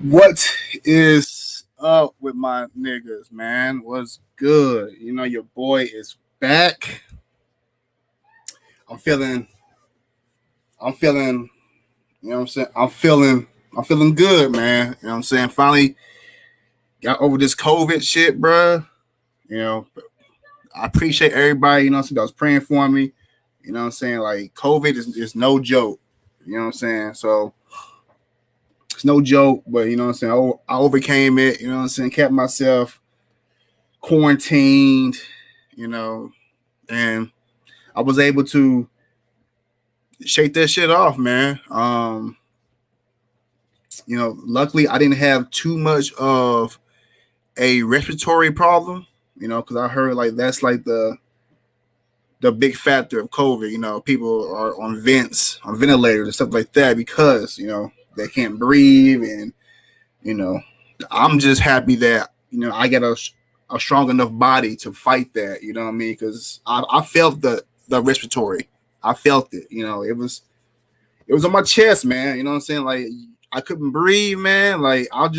What is up with my niggas, man? What's good? You know your boy is back. I'm feeling I'm feeling, you know what I'm saying? I'm feeling good, man. You know what I'm saying? Finally got over this COVID shit, bruh. You know, I appreciate everybody, you know what I'm saying, that was praying for me. You know what I'm saying? Like COVID is no joke. You know what I'm saying? So it's no joke, but you know what I'm saying? I overcame it, you know what I'm saying, kept myself quarantined, you know, and I was able to shake that shit off, man. Luckily I didn't have too much of a respiratory problem, you know, because I heard like that's like the big factor of COVID. You know, people are on on ventilators and stuff like that because they can't breathe, and you know, I'm just happy that I get a strong enough body to fight that. You know what I mean? Because I felt the respiratory, I felt it. You know, it was on my chest, man. You know what I'm saying? Like I couldn't breathe, man. Like I'll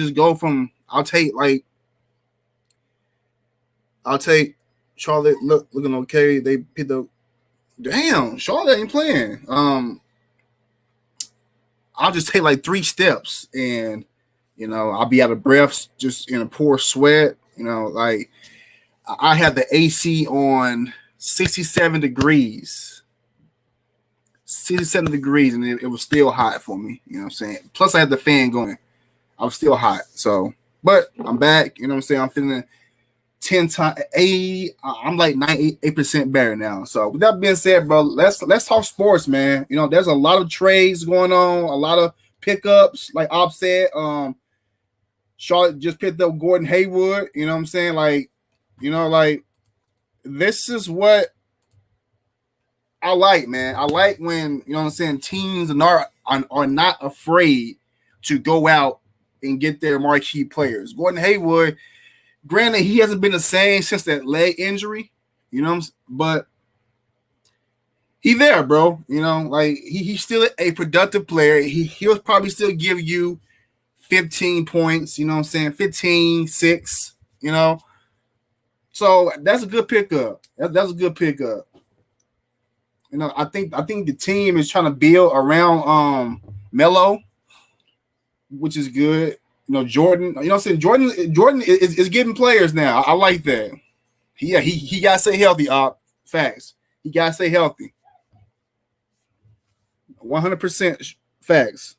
take Charlotte looking okay. They picked up. Damn, Charlotte ain't playing. I'll just take like 3 steps, and I'll be out of breath, just in a poor sweat. Like I had the AC on 67 degrees, 67 degrees, and it was still hot for me. You know what I'm saying? Plus, I had the fan going. I was still hot. So, but I'm back. You know what I'm saying? I'm feeling 10 times 8. I'm like 98% better now. So with that being said, bro, let's talk sports, man. There's a lot of trades going on, a lot of pickups, like Op said. Charlotte just picked up Gordon Hayward. You know what I'm saying? Like this is what I like, man. I like when, you know what I'm saying, teams are not afraid to go out and get their marquee players. Gordon Hayward, granted, he hasn't been the same since that leg injury, but he there, bro. Like he's still a productive player. He'll probably still give you 15 points, you know what I'm saying? 15, 6, So that's a good pickup. That's a good pickup. I think the team is trying to build around Melo, which is good. Jordan, you know what I'm saying? Jordan is getting players now. I like that. He gotta stay healthy. Facts. He gotta stay healthy. 100% facts.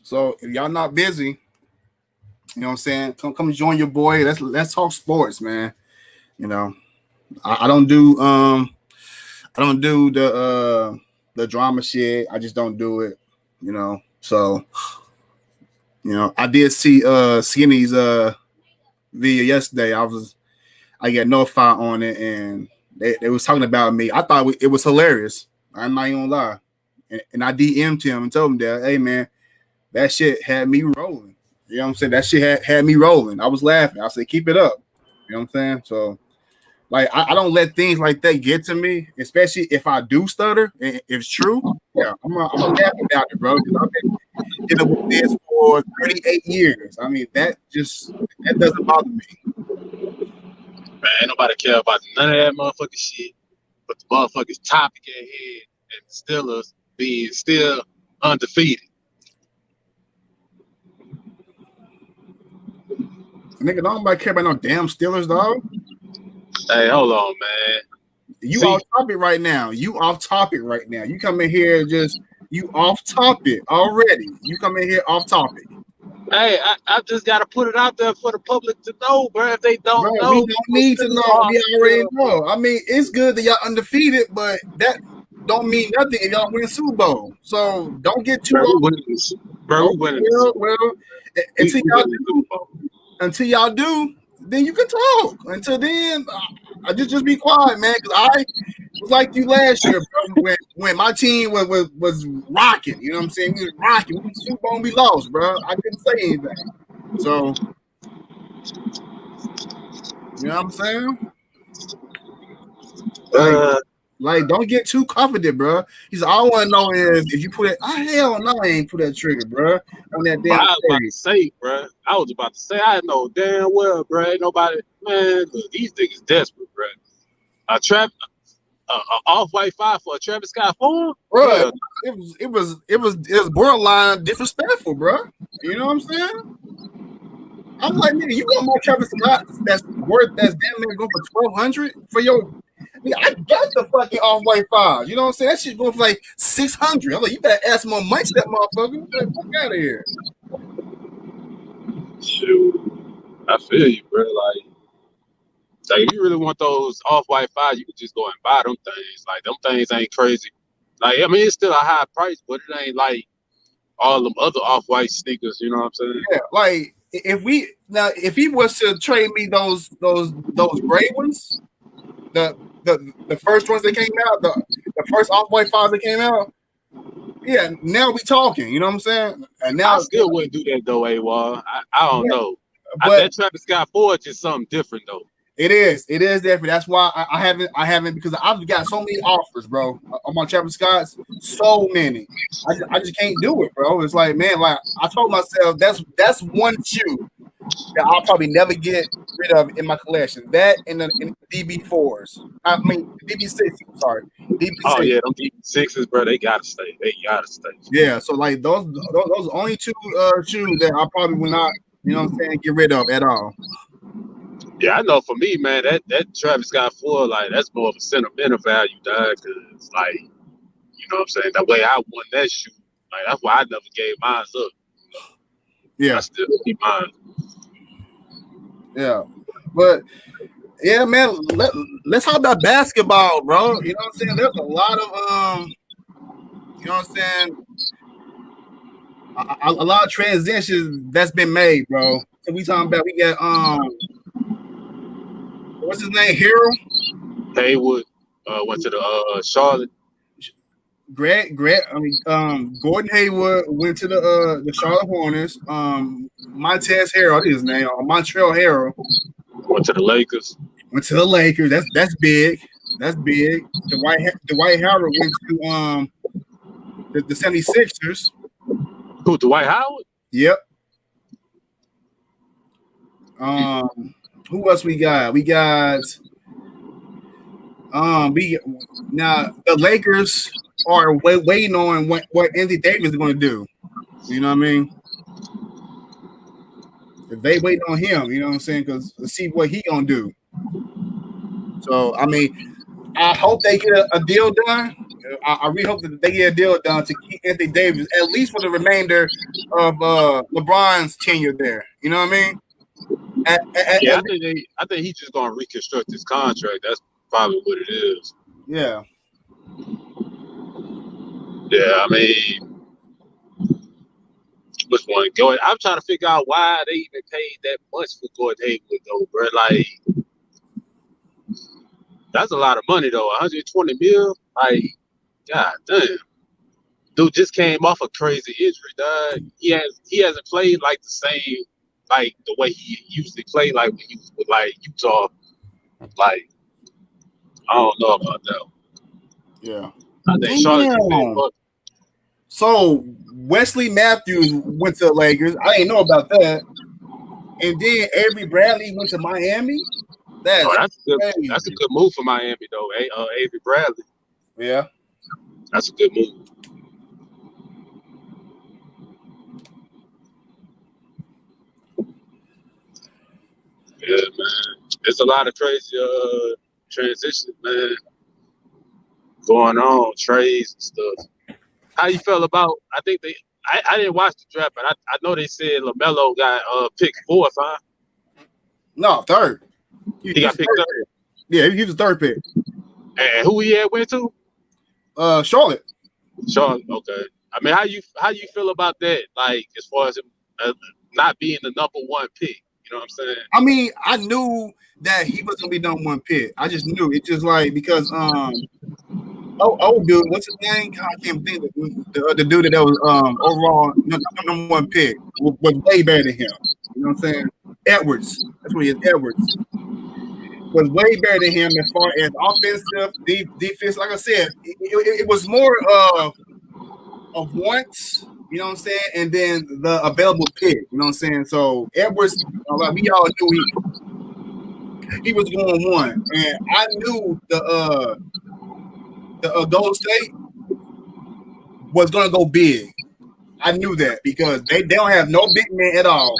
So if y'all not busy, you know what I'm saying? Come join your boy. Let's talk sports, man. You know, I don't do the drama shit. I just don't do it. So I did see Skinny's video yesterday. I got notified on it, and they was talking about me. I thought it was hilarious. I'm not even gonna lie. And I DM'd him and told him that, hey man, that shit had me rolling. You know what I'm saying? That shit had me rolling. I was laughing. I said, keep it up. You know what I'm saying? So like I don't let things like that get to me, especially if I do stutter and if it's true. Yeah, I'm gonna laugh about it, bro. Because I've been dealing with this for 38 years. I mean, that doesn't bother me. Man, ain't nobody care about none of that motherfucking shit. But the motherfuckers topic at head and Steelers being still undefeated. Nigga, nobody care about no damn Steelers, dog. Hey, hold on, man. You off topic right now. You off topic right now. You come in here you off topic already. You come in here off topic. Hey, I just gotta put it out there for the public to know, bro. If they Bro, don't we know, don't need to know. We already know. I mean, it's good that y'all undefeated, but that don't mean nothing if y'all win Super Bowl. So don't get too bro, we off. winning this. Bro, Oh, we winning this. until We y'all winning the do, Super Bowl. then you can talk. Until then, I just be quiet, man. Because I was like you last year, bro. When my team was rocking, you know what I'm saying? We was rocking. We won the Super Bowl and we lost, bro. I couldn't say anything. So you know what I'm saying? Like, don't get too confident, bro. He's all I want to know is if you put it. Hell no, I ain't put that trigger, bro. On that damn. I was about to say, bro. I know damn well, bro. Ain't nobody, man. Look, these niggas desperate, bro. A off-white 5 for a Travis Scott 4, Bro. yeah. It was borderline disrespectful, bro. You know what I'm saying? I'm like, nigga, you want my Travis Scott that's damn near going for $1,200 for your. Nigga, I got the fucking off-white 5. You know what I'm saying? That shit's going for like $600. I'm like, you better add some more money to that motherfucker. Get the fuck out of here. Shoot, I feel you, bro. Like if you really want those off-white 5, you can just go and buy them things. Like them things ain't crazy. Like I mean, it's still a high price, but it ain't like all them other off-white sneakers. You know what I'm saying? Yeah, like if he was to trade me those gray ones, the first ones that came out, the first off-white 5 that came out, yeah, now we talking. You know what I'm saying? And now I still wouldn't do that though, AWOL. I don't know. But that Travis Scott 4 is something different though. It is different. That's why I haven't because I've got so many offers, bro, on my Travis Scott's. So many, I just can't do it, bro. It's like, man, like I told myself, that's one shoe that I'll probably never get rid of in my collection. That and the DB4s. I mean DB6. Sorry, DB6. Oh yeah, them DB6s, bro. They gotta stay. Yeah. So like those only two shoes that I probably will not, you know what I'm saying, get rid of at all. Yeah, I know for me, man, that Travis Scott 4, like, that's more of a sentimental value, dog, because, like, you know what I'm saying? The way I won that shoe, like, that's why I never gave mine up. Yeah. I still keep mine. Yeah. But, yeah, man, let's talk about basketball, bro. You know what I'm saying? There's a lot of, you know what I'm saying? A lot of transitions that's been made, bro. So we talking about, we got, what's his name? Hero? Haywood went to the Charlotte. Gordon Hayward went to the Charlotte Hornets. Montrezl Harrell, his name, Montrezl Harrell went to the Lakers. That's big. That's big. Dwight Howard went to the 76ers. Who, Dwight Howard? Yep. Who else we got? We got now the Lakers are waiting on what Anthony Davis is going to do. You know what I mean? If they waiting on him, you know what I'm saying? Because let's see what he gonna do. So I mean, I hope they get a deal done. I really hope that they get a deal done to keep Anthony Davis at least for the remainder of LeBron's tenure there. You know what I mean? I think he's just gonna reconstruct his contract. That's probably what it is. Yeah. Yeah, I mean, which one? I'm trying to figure out why they even paid that much for Gordon Hayward, though, bro. Like, that's a lot of money, though. 120 mil. Like, god damn, dude just came off a crazy injury, dog. He hasn't played like the same, like the way he usually played, like when he was with like Utah. Like, I don't know about that. Yeah. I think Charlotte. So Wesley Matthews went to the Lakers. I didn't know about that. And then Avery Bradley went to Miami. That's a good move for Miami, though. Avery Bradley. Yeah. That's a good move. Yeah, man. There's a lot of crazy transitions, man, going on, trades and stuff. How you feel about? I think I didn't watch the draft, but I know they said LaMelo got picked fourth, huh? No, third. He got picked third. Yeah, he was third pick. And who he had went to? Charlotte. Charlotte. Okay. I mean, how you feel about that? Like, as far as him not being the number one pick, you know what I'm saying? I mean, I knew that he was gonna be number one pick. I just knew it, just like because dude, what's his name? God, I can't think of the dude that was overall number one pick was way better than him. You know what I'm saying? Edwards. That's what he is. Edwards was way better than him as far as offensive, defense. Like I said, it was more of wants, you know what I'm saying, and then the available pick, you know what I'm saying. So Edwards, like we all knew he was going one, and I knew the Golden State was gonna go big. I knew that because they don't have no big man at all.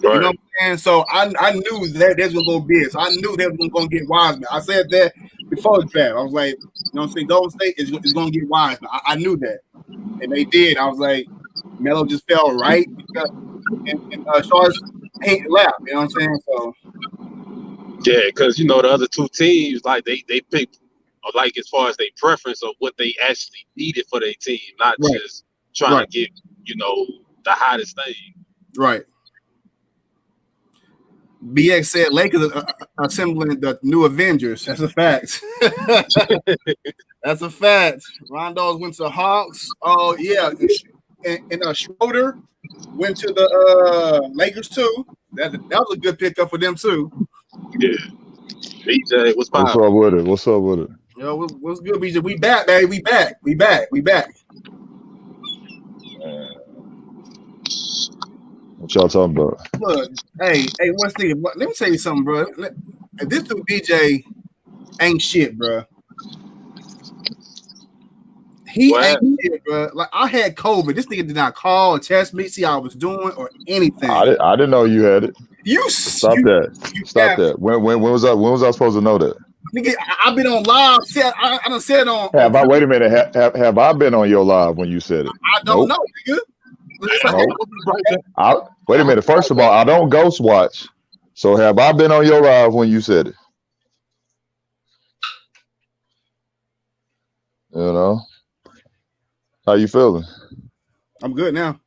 Right. You know what I'm saying? So I knew that they was gonna go big. So I knew they was gonna get Wiseman. I said that before the draft. I was like, you know what I'm saying? Golden State is gonna get Wiseman. I knew that, and they did. I was like, Melo just fell right, and Charles ain't left. You know what I'm saying? So yeah, because you know the other two teams, like they picked, like as far as their preference of what they actually needed for their team, not right. just trying to get the hottest thing. Right. BX said Lakers are assembling the new Avengers. That's a fact. That's a fact. Rondo's went to the Hawks. Oh yeah, and Schroeder went to the Lakers too. That was a good pickup for them too. Yeah. BJ, what's up with it? What's up with it? Yo, what's good, BJ? We back, baby. We back. What y'all talking about? Look, hey, what's the? Let me tell you something, bro. This dude DJ ain't shit, bro. He ain't shit, bro. Like I had COVID. This nigga did not call or text me, see how I was doing or anything. I didn't know you had it. Stop that. When was I supposed to know that? Nigga, I've been on live. I done said on. Wait a minute. Have I been on your live when you said it? I don't know, nigga. Wait a minute. First of all, I don't ghost watch. So have I been on your live when you said it? You know? How you feeling? I'm good now.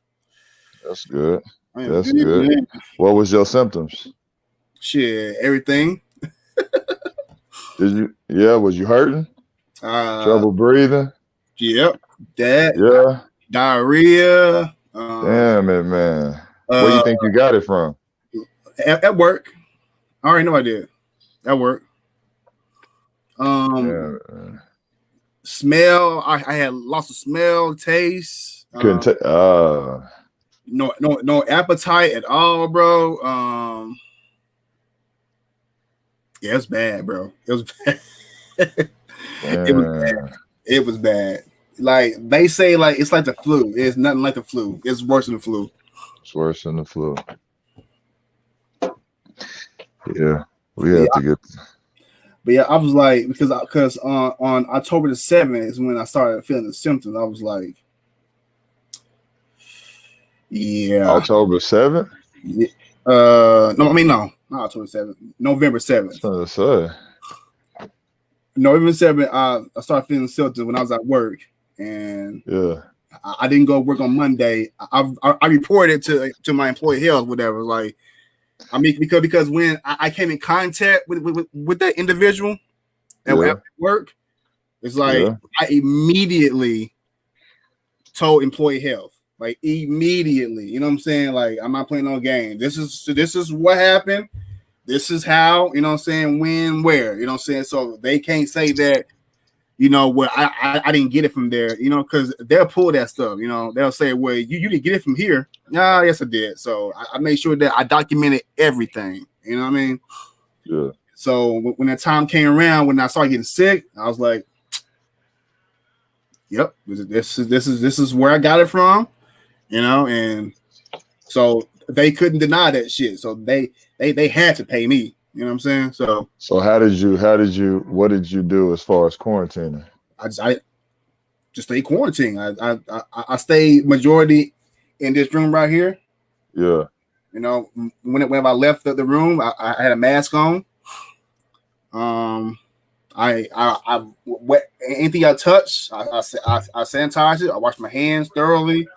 That's good. That's good. Man. What was your symptoms? Shit, everything. Was you hurting? Trouble breathing? Yep. That. Yeah. Diarrhea. Damn it, man. Where do you think you got it from? At work. I already know I did. At work. Smell. I had lots of smell, taste. Couldn't no appetite at all, bro. Yeah, it's bad, bro. It was bad. It was bad. It was bad. Like they say, like it's like the flu. It's nothing like the flu. It's worse than the flu. It's worse than the flu. Yeah, we have to get. But yeah, I was like, because on October the 7th is when I started feeling the symptoms. I was like, yeah. October 7th? Yeah. No, not October 7th. November 7th. November 7th, I started feeling symptoms when I was at work, and yeah, I didn't go to work on Monday. I reported to my employee health, whatever. Like, I mean, because when I came in contact with that individual at work, it's like I immediately told employee health, like immediately. You know what I'm saying? Like, I'm not playing no game. This is what happened. This is how, you know what I'm saying, when, where, you know what I'm saying? So they can't say that, you know, well, I didn't get it from there, you know, because they'll pull that stuff, you know. They'll say, well, you didn't get it from here. Nah, yes, I did. So I made sure that I documented everything, you know what I mean? Yeah. So when that time came around, when I started getting sick, I was like, yep, this is where I got it from, you know, and so they couldn't deny that shit. So they had to pay me. You know what I'm saying? So what did you do as far as quarantining? I just stayed quarantined. I stayed majority in this room right here. Yeah. You know, when I left the room, I had a mask on. Anything I touched, I sanitized it. I washed my hands thoroughly.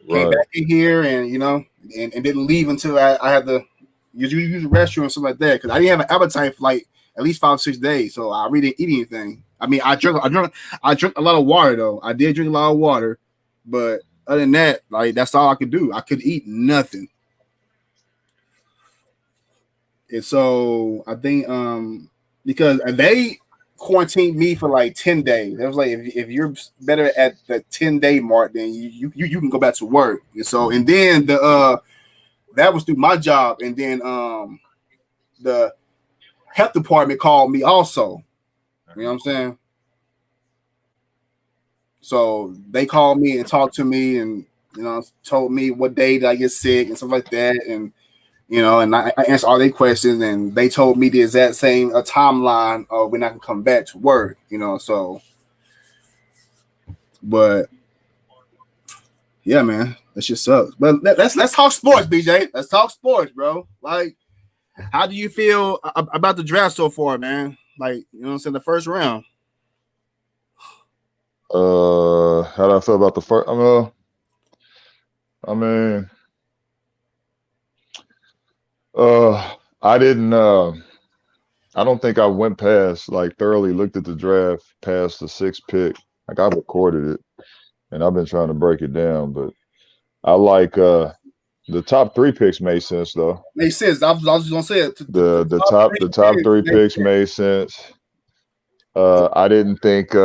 Came back in here, and you know, and didn't leave until I had to use the restroom and stuff like that, because I didn't have an appetite for like at least 5 or 6 days. So I really didn't eat anything. I mean, I drank a lot of water though. I did drink a lot of water, but other than that, like that's all I could do. I could eat nothing. And so I think because they quarantined me for like 10 days. It was like if you're better at the 10-day mark, then you can go back to work. And so and then that was through my job, and then the health department called me also. You know what I'm saying? So they called me and talked to me, and you know, told me what day did I get sick and stuff like that, and you know, and I answered all their questions, and they told me the exact same timeline of when I can come back to work, you know. So, but yeah, man, that shit sucks. But let's talk sports, BJ. Let's talk sports, bro. Like, how do you feel about the draft so far, man? Like, you know what I'm saying, the first round. How do I feel about the first? I mean, I didn't. I don't think I went past like thoroughly looked at the draft past the 6th pick. Like I recorded it, and I've been trying to break it down. But I like the top 3 picks made sense though. Made sense. I was just gonna say it. The top 3 picks made sense. I didn't think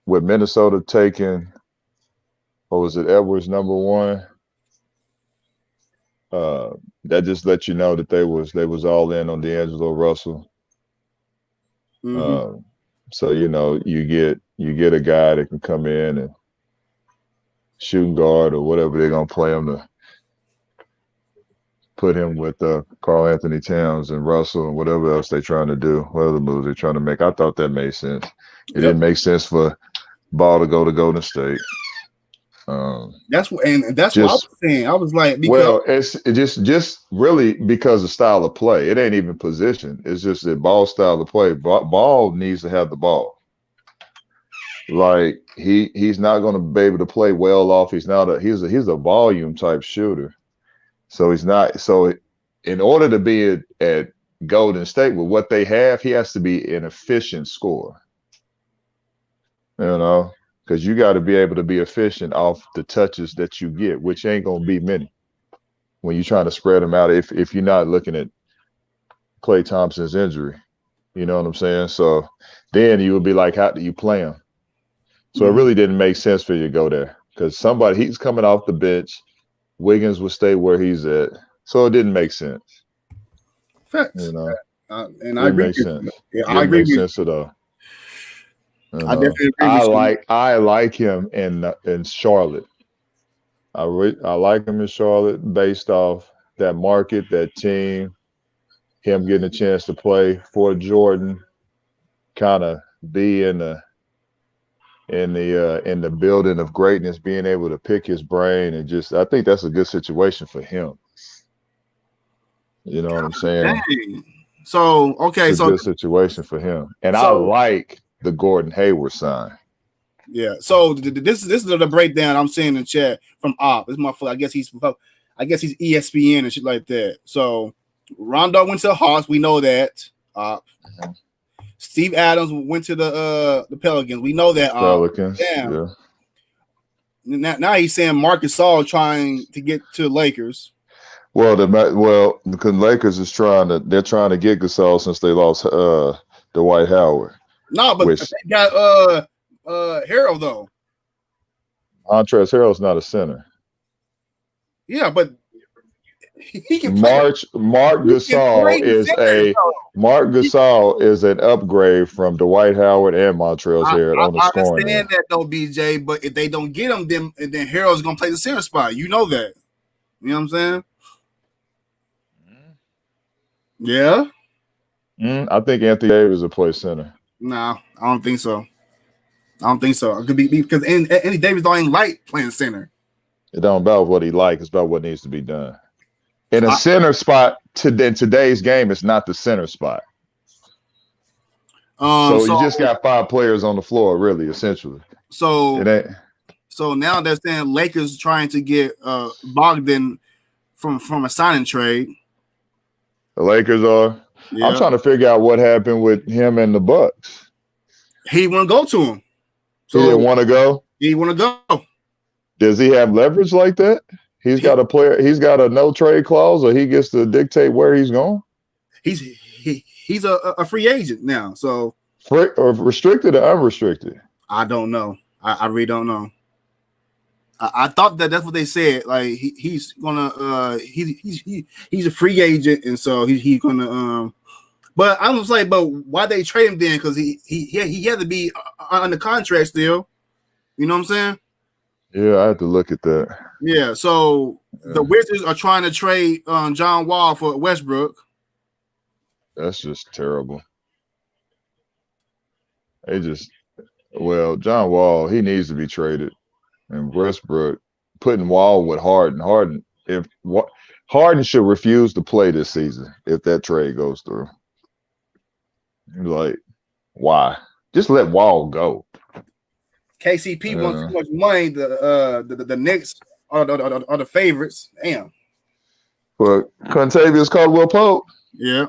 with Minnesota taking, what was it, Edwards number 1. That just let you know that they was all in on D'Angelo Russell. Mm-hmm. So you know, you get a guy that can come in and shooting guard or whatever they're gonna play him, to put him with Karl Anthony Towns and Russell and whatever else they're trying to do, whatever moves they're trying to make. I thought that made sense. It didn't make sense for Ball to go to Golden State. That's what I was saying. I was like, it's just really because of style of play. It ain't even position. It's just that Ball style of play. Ball needs to have the ball. Like he's not going to be able to play well off. He's a volume type shooter. So he's not. So in order to be at Golden State with what they have, he has to be an efficient scorer. You know, because you got to be able to be efficient off the touches that you get, which ain't gonna be many when you're trying to spread them out. If you're not looking at Klay Thompson's injury, you know what I'm saying. So then you would be like, how do you play him? So it really didn't make sense for you to go there because he's coming off the bench. Wiggins would stay where he's at, so it didn't make sense. Facts. You know, and I agree. Yeah, I agree. Make sense at all. I definitely agree. I like him in Charlotte. I like him in Charlotte based off that market, that team, him getting a chance to play for Jordan, kind of be in the building of greatness, being able to pick his brain, and just I think that's a good situation for him. You know what I'm saying? Dang. So it's a good situation for him, and I like the Gordon Hayward sign. Yeah. So this is the breakdown I'm seeing in the chat from Op. This motherfucker, I guess he's ESPN and shit like that. So Rondo went to the Hawks. We know that. Steve Adams went to the Pelicans. We know that. Pelicans. Yeah. Now he's saying Marc Gasol trying to get to the Lakers. Well, the Lakers is trying to get Gasol since they lost Dwight Howard. No, but they got Harrell though. Montrezl Harrell's not a center. Yeah, but he can play. Marc Gasol is an upgrade from Dwight Howard and Montrezl Harrell on the scoring. I understand that though, BJ. But if they don't get him, then Harrell's gonna play the center spot. You know that. You know what I'm saying? Yeah. I think Anthony Davis will play center. No, I don't think so. It could be because Anthony Davis don't even like playing center. It don't about what he likes, it's about what needs to be done. In a I- center spot in today's game, it's not the center spot. So you just got 5 players on the floor, really, essentially. So It ain't. So now they're saying Lakers trying to get Bogdan from a signing trade. The Lakers are. Yeah. I'm trying to figure out what happened with him and the Bucks. He wouldn't go to him. So He didn't want to go. He want to go. Does he have leverage like that? He's got a no trade clause, or he gets to dictate where he's going. He's a free agent now. So Free, or restricted or unrestricted? I don't know. I really don't know. I thought that's what they said. Like he's gonna he's a free agent, and so he's gonna But I was like, but why they trade him then? Because he had to be under contract still. You know what I'm saying? Yeah, I have to look at that. Yeah. So the Wizards are trying to trade John Wall for Westbrook. That's just terrible. John Wall, he needs to be traded. And Westbrook putting Wall with Harden. Harden should refuse to play this season if that trade goes through. Like, why? Just let Wall go. KCP wants too much money. The Knicks are the favorites. Damn. But Contavious Caldwell-Pope, Yeah.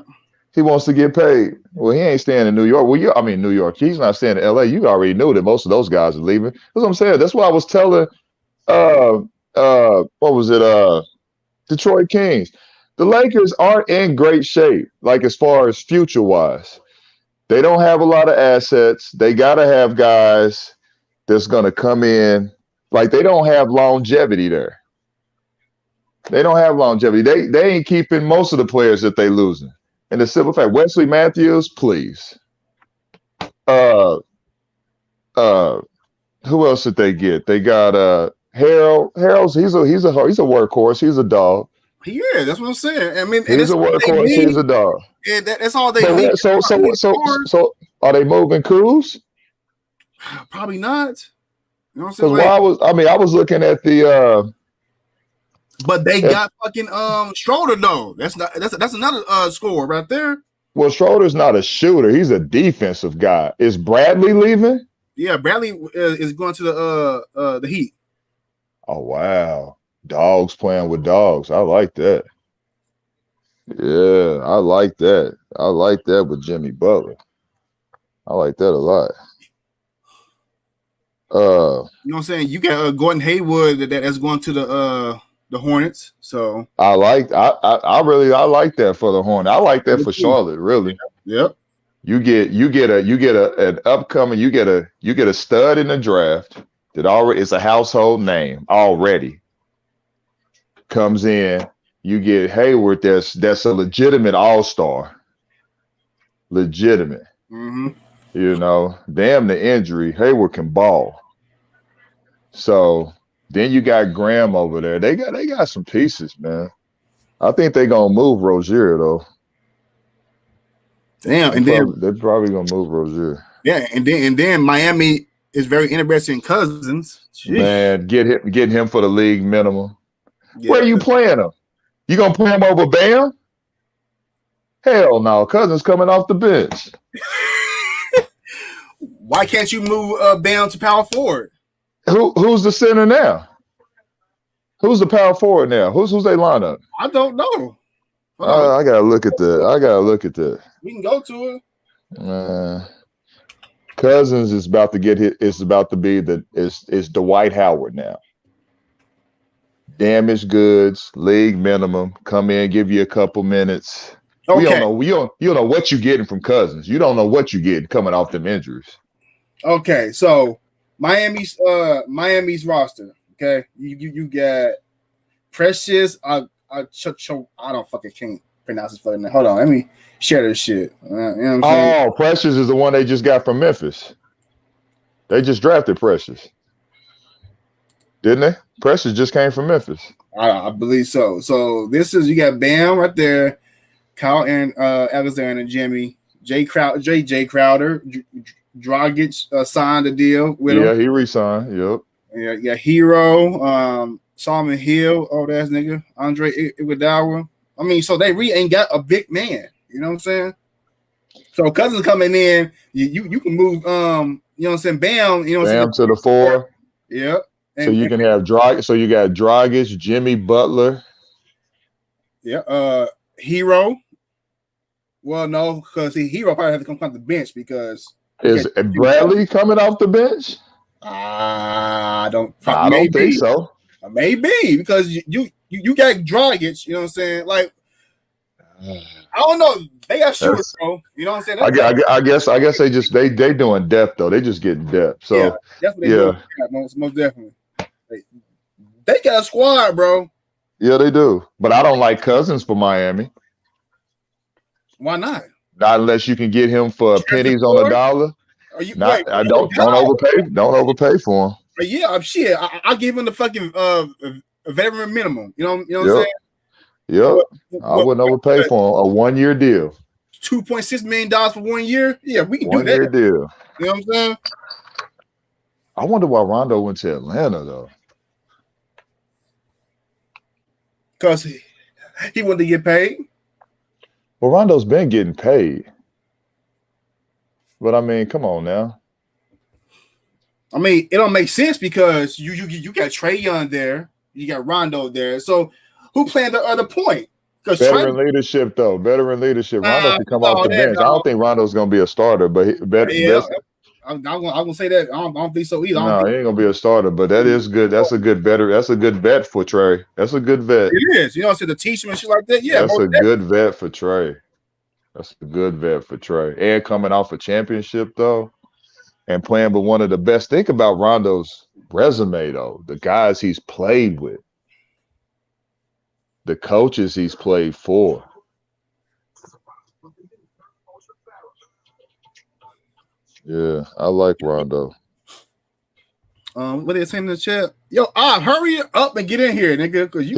he wants to get paid. Well, he ain't staying in New York. New York. He's not staying in LA. You already knew that most of those guys are leaving. That's what I'm saying. That's why I was telling what was it? Detroit Kings. The Lakers aren't in great shape, like as far as future wise. They don't have a lot of assets. They gotta have guys that's gonna come in. Like they don't have longevity there. They don't have longevity. They ain't keeping most of the players that they losing. And the simple fact, Wesley Matthews, please. Who else did they get? They got Harold. Harold's he's a workhorse. He's a dog. Yeah, that's what I'm saying. I mean, He's a workhorse. He's a dog. Yeah, that's all they need. So are they moving Kuz? Probably not. You know what I'm saying? I was looking at the but they got fucking Schroeder though. That's another score right there. Well, Schroeder's not a shooter. He's a defensive guy. Is Bradley leaving? Yeah, Bradley is going to the Heat. Oh wow. Dogs playing with dogs. I like that. Yeah, I like that. I like that with Jimmy Butler. I like that a lot. You know what I'm saying? You got Gordon Hayward that's going to the Hornets. So I like that for the Hornets. I like that for Charlotte, really. Yep. You get an upcoming, you get a stud in the draft that already is a household name already. Comes in, you get Hayward that's a legitimate all-star. Legitimate. Mm-hmm. You know, damn the injury. Hayward can ball. So then you got Graham over there. They got some pieces, man. I think they're gonna move Rozier though. Damn, they're probably gonna move Rozier. Yeah, and then Miami is very interested in Cousins. Jeez. Man, get him for the league minimum. Yeah. Where are you playing him? You gonna play him over Bam? Hell no, Cousins coming off the bench. Why can't you move Bam to power forward? Who's the center now? Who's the power forward now? Who's they lineup? I don't know. I gotta look at that. We can go to it. Cousins is about to get hit. It's about to be it's Dwight Howard now. Damaged goods, league minimum. Come in, give you a couple minutes. Okay. You don't know what you're getting from Cousins. You don't know what you're getting coming off them injuries. Okay, so Miami's roster. Okay, you got Precious. I don't fucking can't pronounce his fucking name. Hold on, let me share this shit. You know what I'm saying? Precious is the one they just got from Memphis. They just drafted Precious, didn't they? Precious just came from Memphis. I believe so. So this is you got Bam right there, Kyle and Alexander, Jimmy, Jay Crowder, Dragic signed a deal with him. Yeah, he re-signed. Yep. Yeah, Hero, Solomon Hill, old ass nigga, Andre Iguodala. I mean, so they really ain't got a big man. You know what I'm saying? So Cousins coming in, you can move. You know what I'm saying? Bam. You know what I'm Bam to the 4. Yeah. So you can have Drag. So you got Dragic, Jimmy Butler. Yeah. Hero. Well, no, because Hero probably have to come off the bench because is Bradley coming off the bench? I don't think so. Maybe because you got Dragic. You know what I'm saying? Like I don't know. They got shooters, bro. You know what I'm saying? I guess they just they doing depth though. They just getting depth. So yeah, that's what they do. Yeah, most definitely. They got a squad, bro. Yeah, they do. But I don't like Cousins for Miami. Why not? Not unless you can get him for pennies on a dollar. Don't overpay for him. Yeah, shit. I'll give him the fucking veteran minimum. You know what I'm saying? Yep. I wouldn't overpay for a 1-year deal. $2.6 million for 1 year. Yeah, we can do that. 1 year deal. You know what I'm saying? I wonder why Rondo went to Atlanta though. Because he wanted to get paid. Well, Rondo's been getting paid. But I mean, come on now. I mean, it don't make sense because you got Trae Young there, you got Rondo there. So who playing the other point? Veteran leadership, though. Veteran leadership. Rondo can come off the bench. I don't think Rondo's gonna be a starter, but I'm gonna say that. I don't think so either. No, he ain't gonna be a starter, but that is good. That's a good That's a good vet for Trae. That's a good vet. It is. You know, to teach him and shit like that. Yeah, that's a good vet for Trae. That's a good vet for Trae. And coming off a championship though, and playing with one of the best. Think about Rondo's resume though. The guys he's played with, the coaches he's played for. Yeah, I like Rondo. What they saying in the chat? Yo, hurry up and get in here, nigga. Because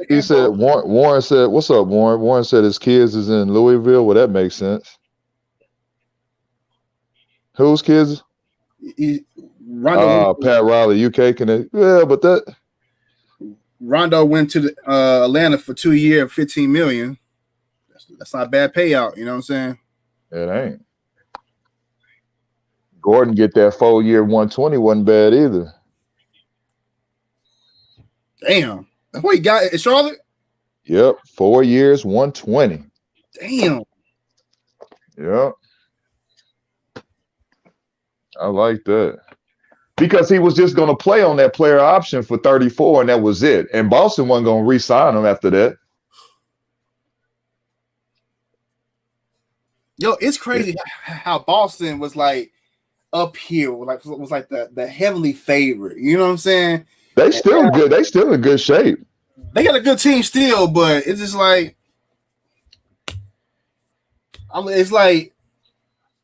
he said Warren said, "What's up, Warren?" Warren said his kids is in Louisville. Well, that makes sense. Whose kids? Rondo. Pat Riley, UK Connect. Yeah, but that Rondo went to Atlanta for 2 years, $15 million. That's not a bad payout. You know what I'm saying? It ain't. Gordon get that 4-year 120 wasn't bad either. Damn. That's what he got in Charlotte? Yep. 4 years, 120. Damn. Yep. I like that. Because he was just going to play on that player option for 34, and that was it. And Boston wasn't going to re-sign him after that. Yo, it's crazy how Boston was like uphill, like was like the heavily favorite. You know what I'm saying? They still good. They still in good shape. They got a good team still, but it's just like it's like.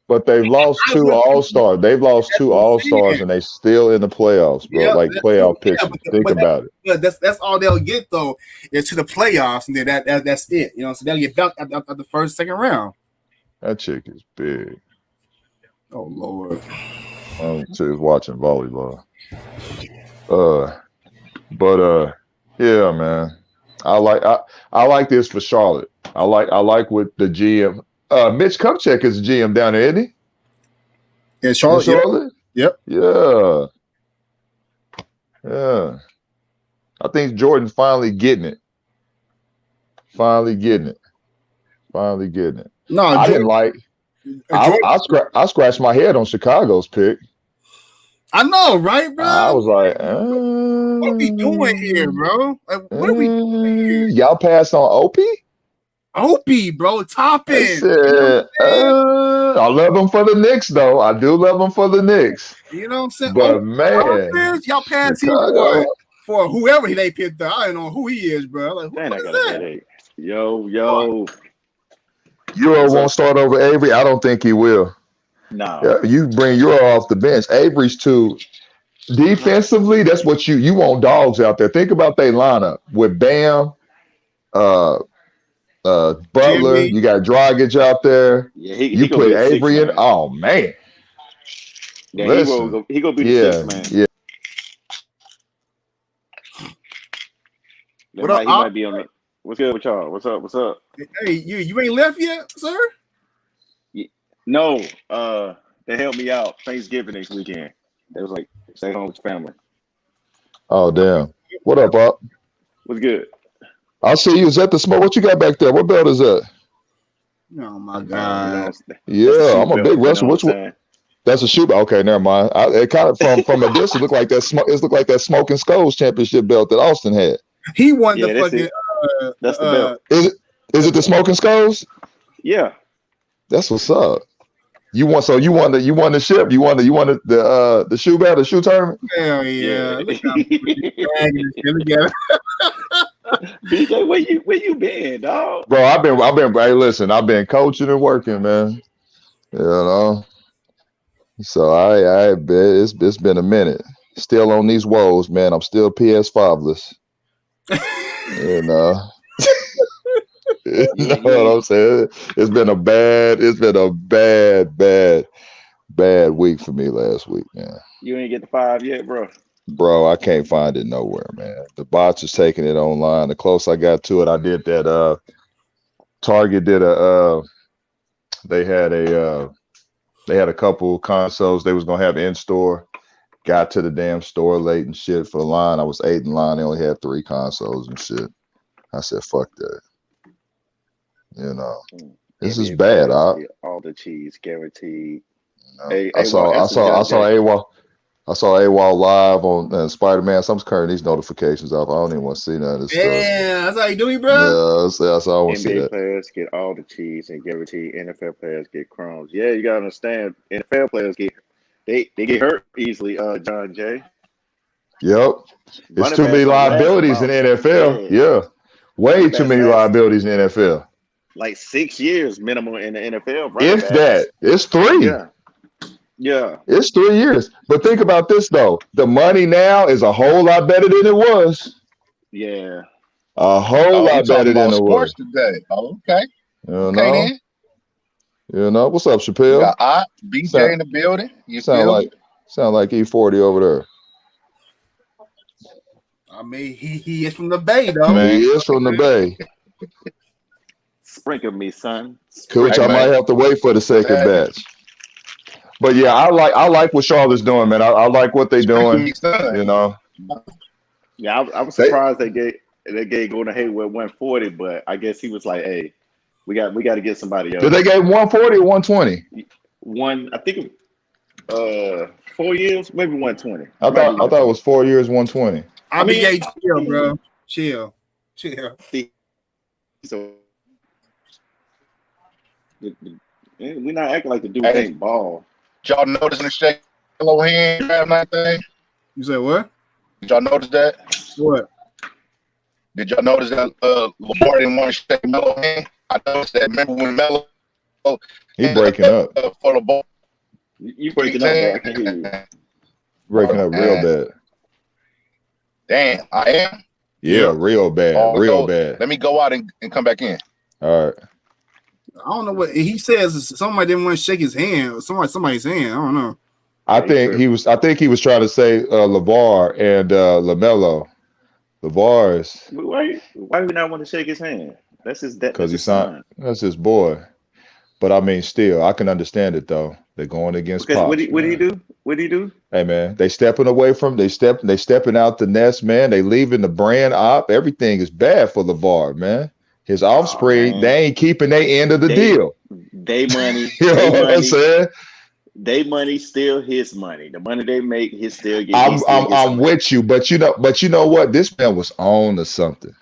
But they've lost 2 All-Stars. They've lost 2 All-Stars, and they still in the playoffs, bro. Like playoff picture. Think about it. But that's all they'll get though is to the playoffs, and then that's it. You know, so they'll get bounced at the first, second round. That chick is big. Oh Lord. She was watching volleyball. Yeah, man. I like this for Charlotte. I like what the GM. Mitch Kupchak is the GM down there, isn't he? In Charlotte? Yep. Yeah. Yeah. I think Jordan's finally getting it. No, I didn't like. I scratched my head on Chicago's pick. I know, right, bro? I was like, what are we doing here, bro? Like, what are we doing here? Y'all passed on Opie, bro, top end. I love him for the Knicks, though. I do love him for the Knicks. You know what I'm saying? But man, y'all passed him for whoever they picked up. I don't know who he is, bro. Like, who is that? Yo. Euro won't start over Avery. I don't think he will. No. Yeah, you bring Euro off the bench. Avery's too defensively. That's what you want dogs out there. Think about their lineup with Bam, Butler. Jimmy. You got Dragic out there. Yeah, you put Avery in. Oh man. Yeah, he gonna be the sixth man. What up, He might be on the. What's good with y'all? What's up? What's up? Hey, you ain't left yet, sir? No, they helped me out Thanksgiving next weekend. They was like, stay home with your family. Oh damn! What up, Bob? What's good? I see you. Is that the smoke? What you got back there? What belt is that? Oh my You God! know, Yeah, I'm a big wrestler. Which one? one? That's a shoe belt. Okay, never mind. It kind of from a distance look like that. It looked like that Smoking Skulls championship belt that Austin had. He won the Yeah, that's fucking. it. That's the belt. Is it the Smoking Skulls? Yeah. That's what's up. You won the ship. You won the shoe belt, the shoe tournament. Hell yeah! Look how dragging this shit together. BJ, where you been, dog? Bro, I've been. Hey, listen, I've been coaching and working, man. You know. So I bet it's been a minute. Still on these woes, man. I'm still PS5less. You know. You know what I'm saying? It's been a bad week for me last week, man. You ain't get the 5 yet, bro. Bro, I can't find it nowhere, man. The bots is taking it online. The closer I got to it, I did that. Target did they had a couple consoles they was gonna have in store. Got to the damn store late and shit for the line. I was 8 in line. They only had 3 consoles and shit. I said, fuck that. You know, this is bad. All the cheese guaranteed. I saw AWOL live on Spider-Man. So I'm turning these notifications off. I don't even want to see none of this stuff. Damn, that's how you do it, bro. Yeah, that's all I want to see. NBA that. players get all the cheese and guaranteed. NFL players get crumbs. Yeah, you gotta understand. NFL players they get hurt easily. John Jay. Yep, it's too many liabilities in the NFL. Yeah, way too many liabilities in the NFL. Like 6 years minimum in the NFL. If that, it's 3. Yeah, it's 3 years. But think about this though: the money now is a whole lot better than it was. Yeah, a whole lot better than it was today. Oh, okay. Then. You know what's up, Chappelle? Yeah, BJ in the building. You sound like E40 over there. I mean, he is from the Bay, though. He is from the Bay. Sprinkle me, son. Which I might have to wait for the second batch. But yeah, I like what Charlotte's doing, man. I like what they're doing. You know. Yeah, I was surprised they gave Gordon Hayward 140, but I guess he was like, "Hey, we got to get somebody else." Did they give 140 or 120? I think 4 years, maybe 120. I thought it was 4 years, 120. I mean, chill, bro. Chill. So we're not acting like the dude ain't ball. Did y'all notice the Shake Low hand draft night thing? You said what? Did y'all notice that? What? Did y'all notice that Lamar didn't want to shake Melo hand? I noticed that. Remember when Melo he breaking up for the ball? You breaking up? I can hear you. Breaking up real bad. Damn, I am. Yeah, real bad, real bad. Let me go out and come back in. All right. I don't know what he says. Somebody didn't want to shake his hand. Or somebody's hand. I don't know. I think he was trying to say LeVar and LaMelo. LeVar is. Why do we not want to shake his hand? That's his. Because he's not. That's his boy. But I mean, still, I can understand it though. They're going against Pops. What did he do? What did he do? Hey man, they stepping away from. They stepping out the nest, man. They leaving the brand op. Everything is bad for LeVar, man. His offspring, they ain't keeping their end of the deal. They money. You know what I'm saying? They money still his money. The money they make, he still gets. I'm with you, but you know what? This man was on to something.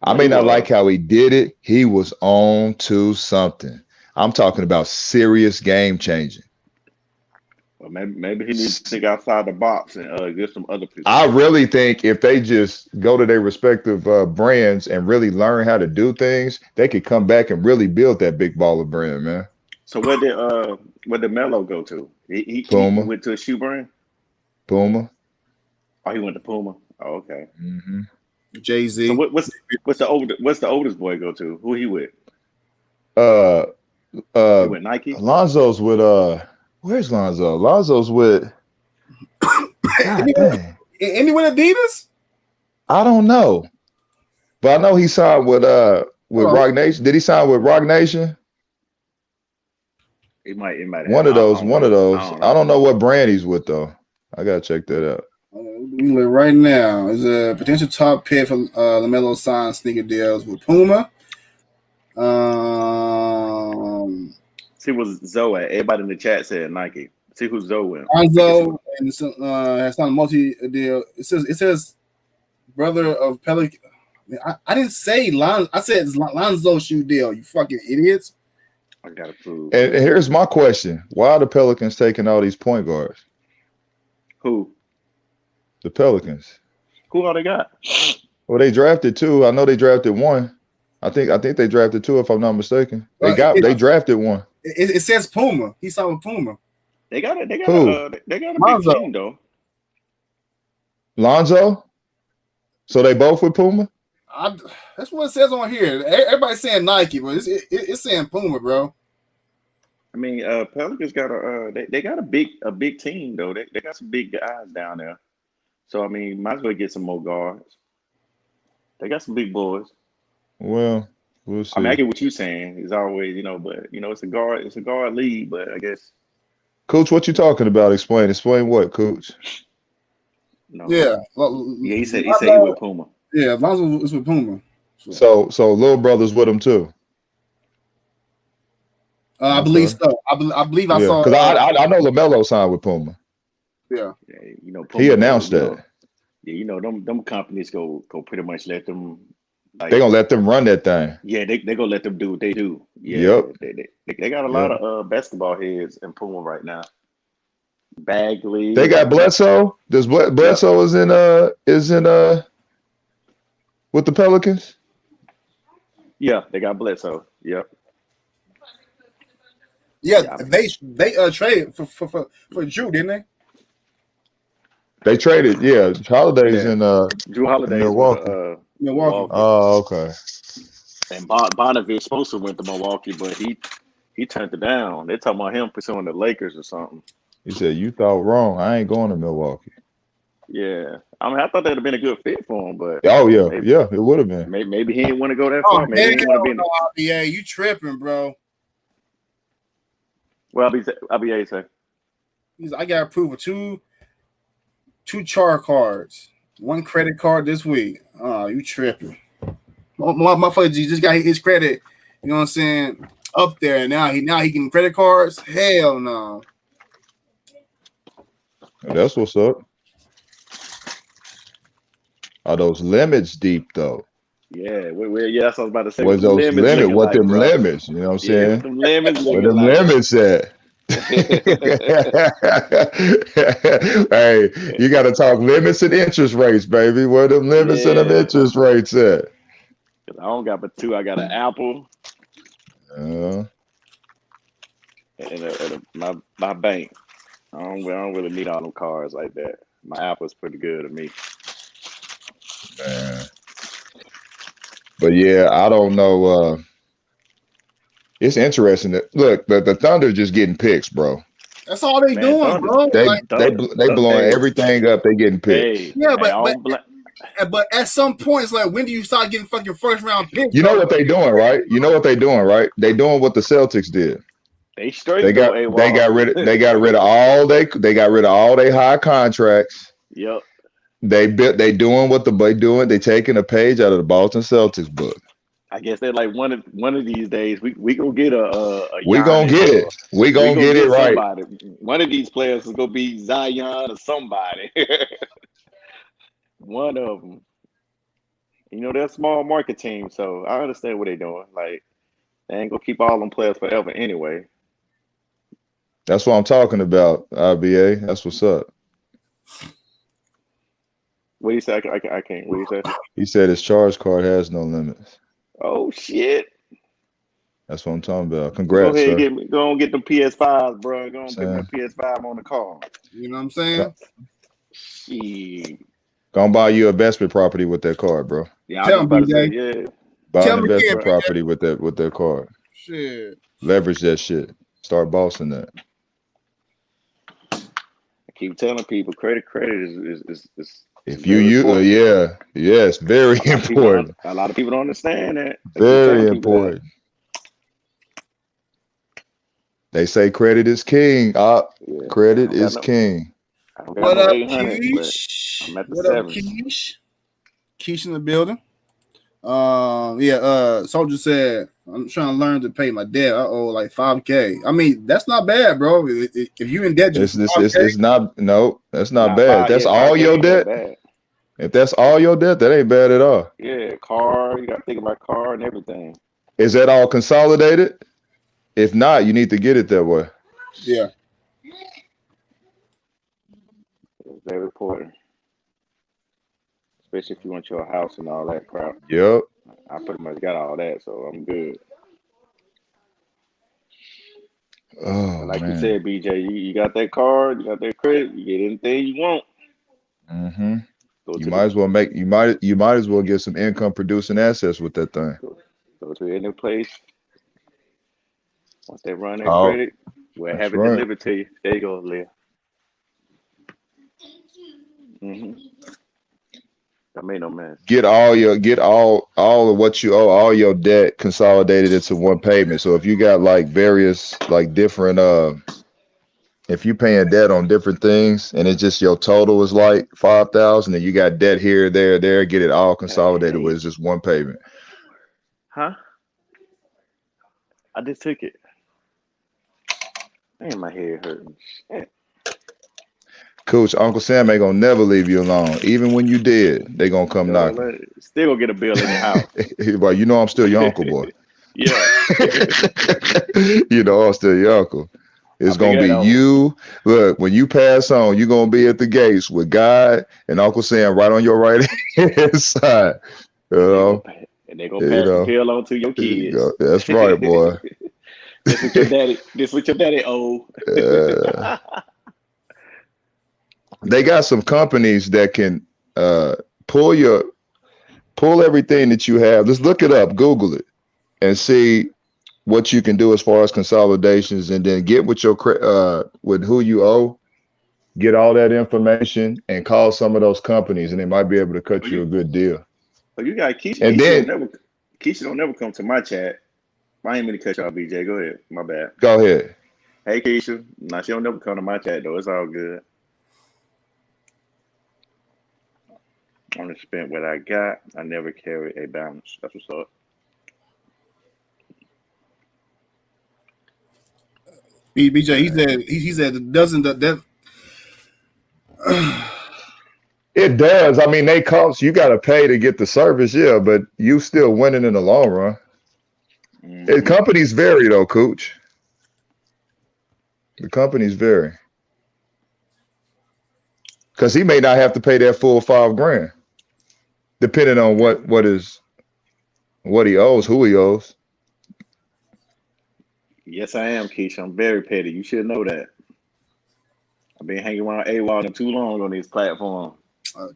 I may not like how he did it. He was on to something. I'm talking about serious game changing. Well, maybe he needs to think outside the box and get some other people. I really think if they just go to their respective brands and really learn how to do things, they could come back and really build that big baller brand, man. So where did Melo go to? He went to a shoe brand? Puma. Oh, he went to Puma. Oh, okay. Mm-hmm. Jay-Z. So what's the oldest boy go to? Who he with? He with Nike? Lonzo's with where's Lonzo? Lonzo's with God dang. Anyone Adidas? I don't know. But I know he signed with Oh. Rock Nation. Did he sign with Rock Nation? It might One have. of those. I One of don't those. know. I don't know what brand he's with though. I gotta check that out. We look right now. Is a potential top pick for LaMelo sign sneaker deals with Puma. See what's Zoe at. Everybody in the chat said Nike. See who Zoe went. Lonzo and has signed a multi-deal. It says brother of Pelican. I didn't say Lonzo. I said it's Lonzo shoe deal. You fucking idiots. I gotta prove. And here's my question: why are the Pelicans taking all these point guards? Who? The Pelicans. Who all they got? Well, they drafted two. I know they drafted one. I think they drafted two, if I'm not mistaken. They drafted one. It says Puma. He signed with Puma. They got a big Lonzo. team though. Lonzo. So they both with Puma. That's what it says on here. Everybody's saying Nike, but it's saying Puma, bro. I mean, Pelicans got they got a big team though. They got some big guys down there. So I mean, might as well get some more guards. They got some big boys. Well, we'll see. I mean, I get what you're saying. It's always, but it's a guard league. But I guess. Coach, what you talking about? Explain what, Coach? No. Yeah. Yeah, he said he with Puma. Yeah, Lonzo is with Puma. So little brother's with him too. I believe so. I believe I saw. Because I know LaMelo signed with Puma. Yeah. Puma, he announced that. Yeah, them companies go pretty much let them. They gonna let them run that thing. Yeah, they gonna let them do what they do. Yeah, yep. They got a lot of basketball heads in Puma right now. Bagley. They got Bledsoe. Does Bledsoe is in with the Pelicans? Yeah, they got Bledsoe. Yep. Yeah, they traded for Drew, didn't they? They traded, Holiday's in Drew Holiday, Milwaukee. Milwaukee. Oh, okay. And Bonovich supposed to went to Milwaukee, but he turned it down. They're talking about him pursuing the Lakers or something. He said, "You thought wrong. I ain't going to Milwaukee." Yeah, I mean, I thought that'd have been a good fit for him, but it would have been. Maybe he didn't want to go that far. Maybe he didn't want to be. Yeah, you tripping, bro. Well, I'll be say. I got approved for two char cards, one credit card this week. Oh, you tripping? My fudgy just got his credit. You know what I'm saying? Up there, and now he getting credit cards. Hell no. That's what's up. Are those limits deep though? Yeah, that's what I was about to say. What those limits? What them limits? You know what I'm saying? Them limits. Where them limits at? Hey, you got to talk limits and interest rates, baby. Where them limits and them interest rates at? I don't got but two. I got an Apple. And my bank. I don't really need all them cards like that. My Apple's pretty good to me. Man. But yeah, I don't know. It's interesting that look, the Thunder just getting picks, bro. That's all they doing, bro. They blowing everything up. They getting picks. But at some point, it's like, when do you start getting fucking first round picks? You know what they doing, right? They doing what the Celtics did. They got rid of all their high contracts. Yep. They doing what they doing. They taking a page out of the Boston Celtics book. I guess they're like one of these days we gonna get we gonna get it. We gonna get it right. Somebody. One of these players is gonna be Zion or somebody. One of them. They're a small market team, so I understand what they're doing. Like, they ain't gonna keep all them players forever anyway. That's what I'm talking about, IBA. That's what's up. What do you say? I can't. What do you say? He said his charge card has no limits. Oh shit! That's what I'm talking about. Congrats, go ahead, sir. Go and get them PS5s, bro. Go and put my PS5 on the car. You know what I'm saying? Shit. Go and buy you a investment property with that card, bro. Yeah, Tell me, yeah. Buy an investment property with that card. Shit. Leverage that shit. Start bossing that. I keep telling people, credit is If you Very important. yes, very important. A lot of people don't understand that. They keep Very telling people that. important. They say credit is king. Yeah, Credit I don't got is no, king. I don't got What no up, 800, but Keish? I'm at the What up, sevens. Keish? Keish in the building. Soldier said, I'm trying to learn to pay my debt. I owe like 5K. I mean, that's not bad, bro. If you in debt just It's not no, that's not Nah, bad. That's all 5K your ain't that debt. bad. If that's all your debt, that ain't bad at all. Yeah, car. You got to think about car and everything. Is that all consolidated? If not, you need to get it that way. yeah. It's very important, especially if you want your house and all that crap. Yep. I pretty much got all that, so I'm good. Oh And like you man. said, BJ, you got that card, you got that credit, you get anything you want. Mm-hmm. Go You to might as well make you might as well get some income producing assets with that thing. go to any place. Once they run that Oh, credit, we'll that's have it right. delivered to you. There you go, Leah. That made no mess. Get all of what you owe, all your debt consolidated into one payment. So if you got like various like different if you paying debt on different things and it's just your total is like 5,000 and you got debt here, there, get it all consolidated with just one payment. Huh? I just took it. Man, my head hurting. Shit. Coach, Uncle Sam ain't gonna never leave you alone. Even when you dead, they gonna come You knocking. know, still gonna get a bill in your house. Well, you know I'm still your uncle, boy. Yeah. You know I'm still your uncle. It's I gonna figured be that out. you. Look, when you pass on, you're gonna be at the gates with God and Uncle Sam right on your right hand side. You know, And they're gonna pass the bill on to your there you kids. go. That's right, boy. This what your daddy owe. They got some companies that can pull everything that you have. Just look it up, Google it, and see what you can do as far as consolidations, and then get with your with who you owe, get all that information, and call some of those companies, and they might be able to cut you a good deal. But you got Keisha. And Keisha don't never come to my chat. I ain't mean to cut you off, BJ. Go ahead. My bad. Go ahead. Hey, Keisha. Nah, she don't never come to my chat though. It's all good. I only spent what I got. I never carry a balance. That's what's up. BJ, he said doesn't that It does. I mean, they cost. You got to pay to get the service, yeah, but you still winning in the long run. Companies vary though, Coach. The companies vary. Because he may not have to pay that full $5,000, depending on what he owes, who he owes. Yes, I am, Keisha. I'm very petty. You should know that. I've been hanging around AWOL too long on this platform.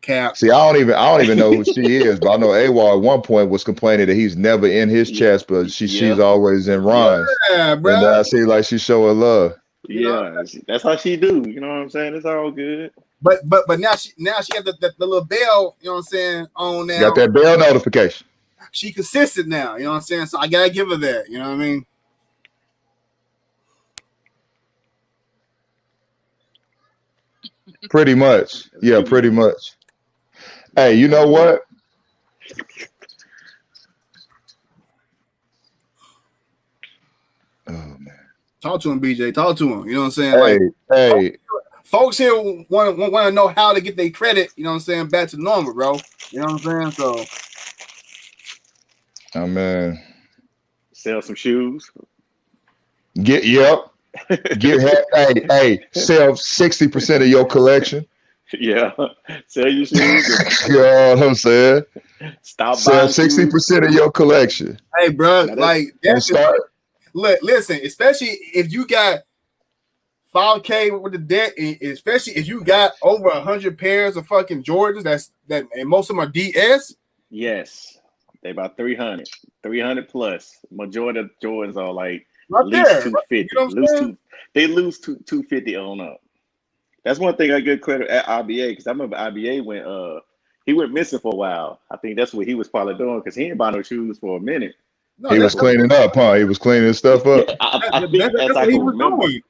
Cap. See, I don't even know who she is, but I know AWOL at one point was complaining that he's never in his chats, but she's always in Ron's. Yeah, bro. And I see like she's showing love. Yeah, that's how she do. You know what I'm saying? It's all good. But now she got the little bell, you know what I'm saying, on now. Got that bell notification. She consistent now, you know what I'm saying? So I gotta give her that, you know what I mean? Pretty much. Yeah, pretty much. Hey, you know what? Oh man. Talk to him, BJ. Talk to him. You know what I'm saying? Hey. Folks here want to know how to get their credit, you know what I'm saying, back to normal, bro. You know what I'm saying? So oh man. Sell some shoes. Hey, sell 60% of your collection. Yeah. Sell your shoes. You know what I'm saying? Stop sell buying 60% of your collection. Hey, bro, like look, listen, especially if you got 5K with the debt, especially if you got over 100 pairs of fucking Jordans, and most of them are DS. Yes, they about 300 plus. Majority of Jordans are like right at least there, 250. You know they lose 250 on up. That's one thing I give credit at IBA because I remember IBA when he went missing for a while. I think that's what he was probably doing because he didn't buy no shoes for a minute. No, He was cleaning up, huh? He was cleaning his stuff up. Yeah, I think that's as I what he can was remember. doing.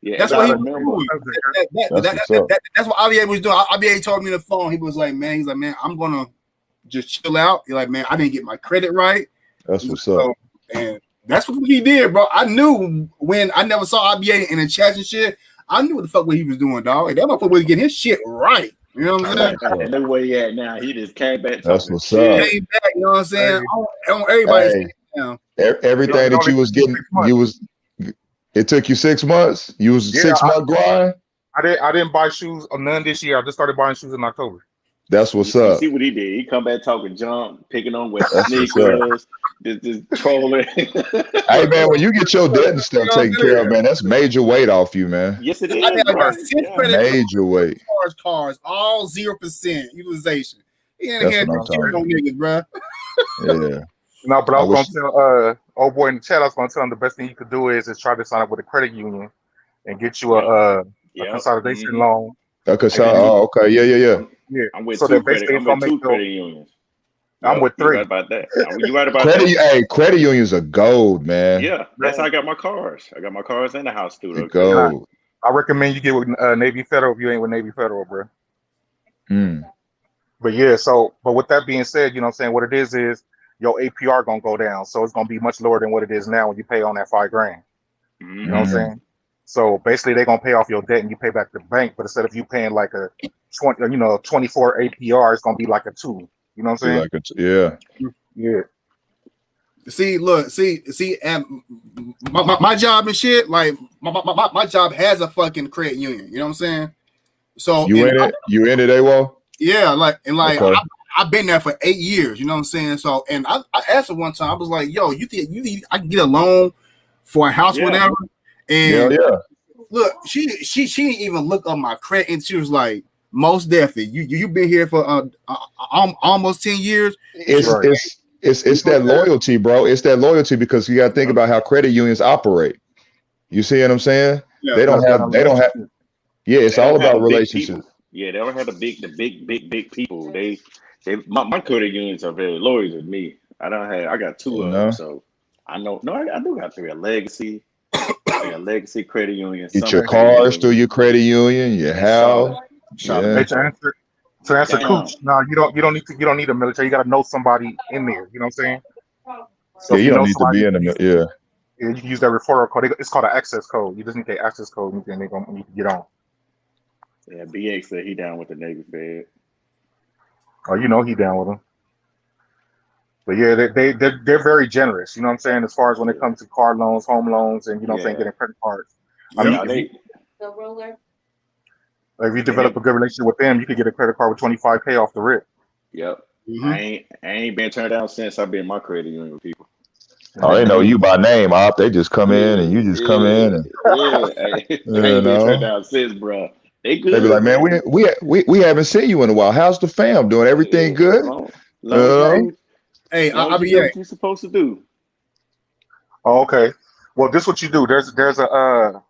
Yeah, That's as what I he was remember. doing. That's what's up. That's what IBA was doing. IBA told me on the phone. He was like, man, I'm gonna just chill out. He's like, man, I didn't get my credit right. That's what's up. And that's what he did, bro. I knew when I never saw IBA in the chat and shit. I knew what the fuck what he was doing, dog. That motherfucker was getting his shit right. You know what I'm saying? And the way he at now, he just came back. That's what's shit. up. Came back, you know what I'm saying? Hey. I want everybody Hey. to down. Everything that you was getting, you was. It took you 6 months. You was Yeah, 6 month grind. I didn't buy shoes none this year. I just started buying shoes in October. That's what's You up. see what he did? He come back talking junk, picking on with That's what's sneakers, just trolling. Hey man, when you get your debt and stuff taken care of, man, that's major weight off you, man. Yes, it I is. got bro. 6 Yeah. credit Major weight. cars, all 0% utilization. He ain't That's here what I'm talking no niggas, bro. Yeah. No, but I I was wish- gonna tell old boy in the chat. I was gonna tell him the best thing you could do is try to sign up with a credit union and get you a Yep. consolidation Mhm. loan. Okay. Oh, okay. Yeah. Yeah, I'm with so two that credit. basically I'm it's gonna with make two your, credit unions. I'm Yep, with you 3. right about that. You right about Credit, that. hey, credit unions are gold, man. Yeah, that's how I got my cars. I got my cars and the house too. They're Though. gold. I recommend you get with Navy Federal if you ain't with Navy Federal, bro. Mm. But yeah, but with that being said, you know what I'm saying, what it is your APR gonna go down. So it's gonna be much lower than what it is now when you pay on that $5,000. Mhm. You know what I'm saying? So basically they're gonna pay off your debt and you pay back the bank, but instead of you paying like a 24 APR, it's gonna be like a 2. You know what I'm saying? Yeah. Yeah. See, and my job and shit, like my job has a fucking credit union. You know what I'm saying? So You in it? You in it, AWOL? yeah, Okay. I've been there for 8 years. You know what I'm saying? So, and I asked her one time, I was like, "Yo, you think I can get a loan for a house, Yeah. whatever?" And Yeah. look, she didn't even look up my credit, and she was like, "Most definitely, you've been here for almost 10 years." It's that loyalty, bro. It's that loyalty because you got to think about how credit unions operate. You see what I'm saying? Yeah. They don't have. Yeah, it's They all don't have about the big relationships. people. Yeah, they don't have the big people. My credit unions are very loyal to me. I got 2 of them, so I know. No, I do got 3. A Legacy, I got Legacy Credit Union. Get Summit your Credit cars Union, through your credit union, your and house. Solid. Hey, to answer Damn. Cooch, no, you don't need a military. You gotta know somebody in there. You know what I'm saying? So Yeah, if you don't need to somebody, be in the you can use that referral code. It's called an access code. You just need the access code, and then you can get on. Yeah, BX said he down with the Navy Fed. Oh, you know he down with them. But yeah, they're very generous. You know what I'm saying? As far as when it comes to car loans, home loans, and you know what I'm saying, getting credit cards. I mean, if you develop a good relationship with them, you could get a credit card with $25K off the rip. Yep. Mhm. I ain't been turned down since I've been in my credit union with people. Oh, they know you by name, Op. They just come in and you just come in and I ain't been turned down since, bro. They good. They be like, man, we haven't seen you in a while. How's the fam doing? Everything good? Hey, I'll be what you supposed to do. Oh, okay. Well, this is what you do. There's a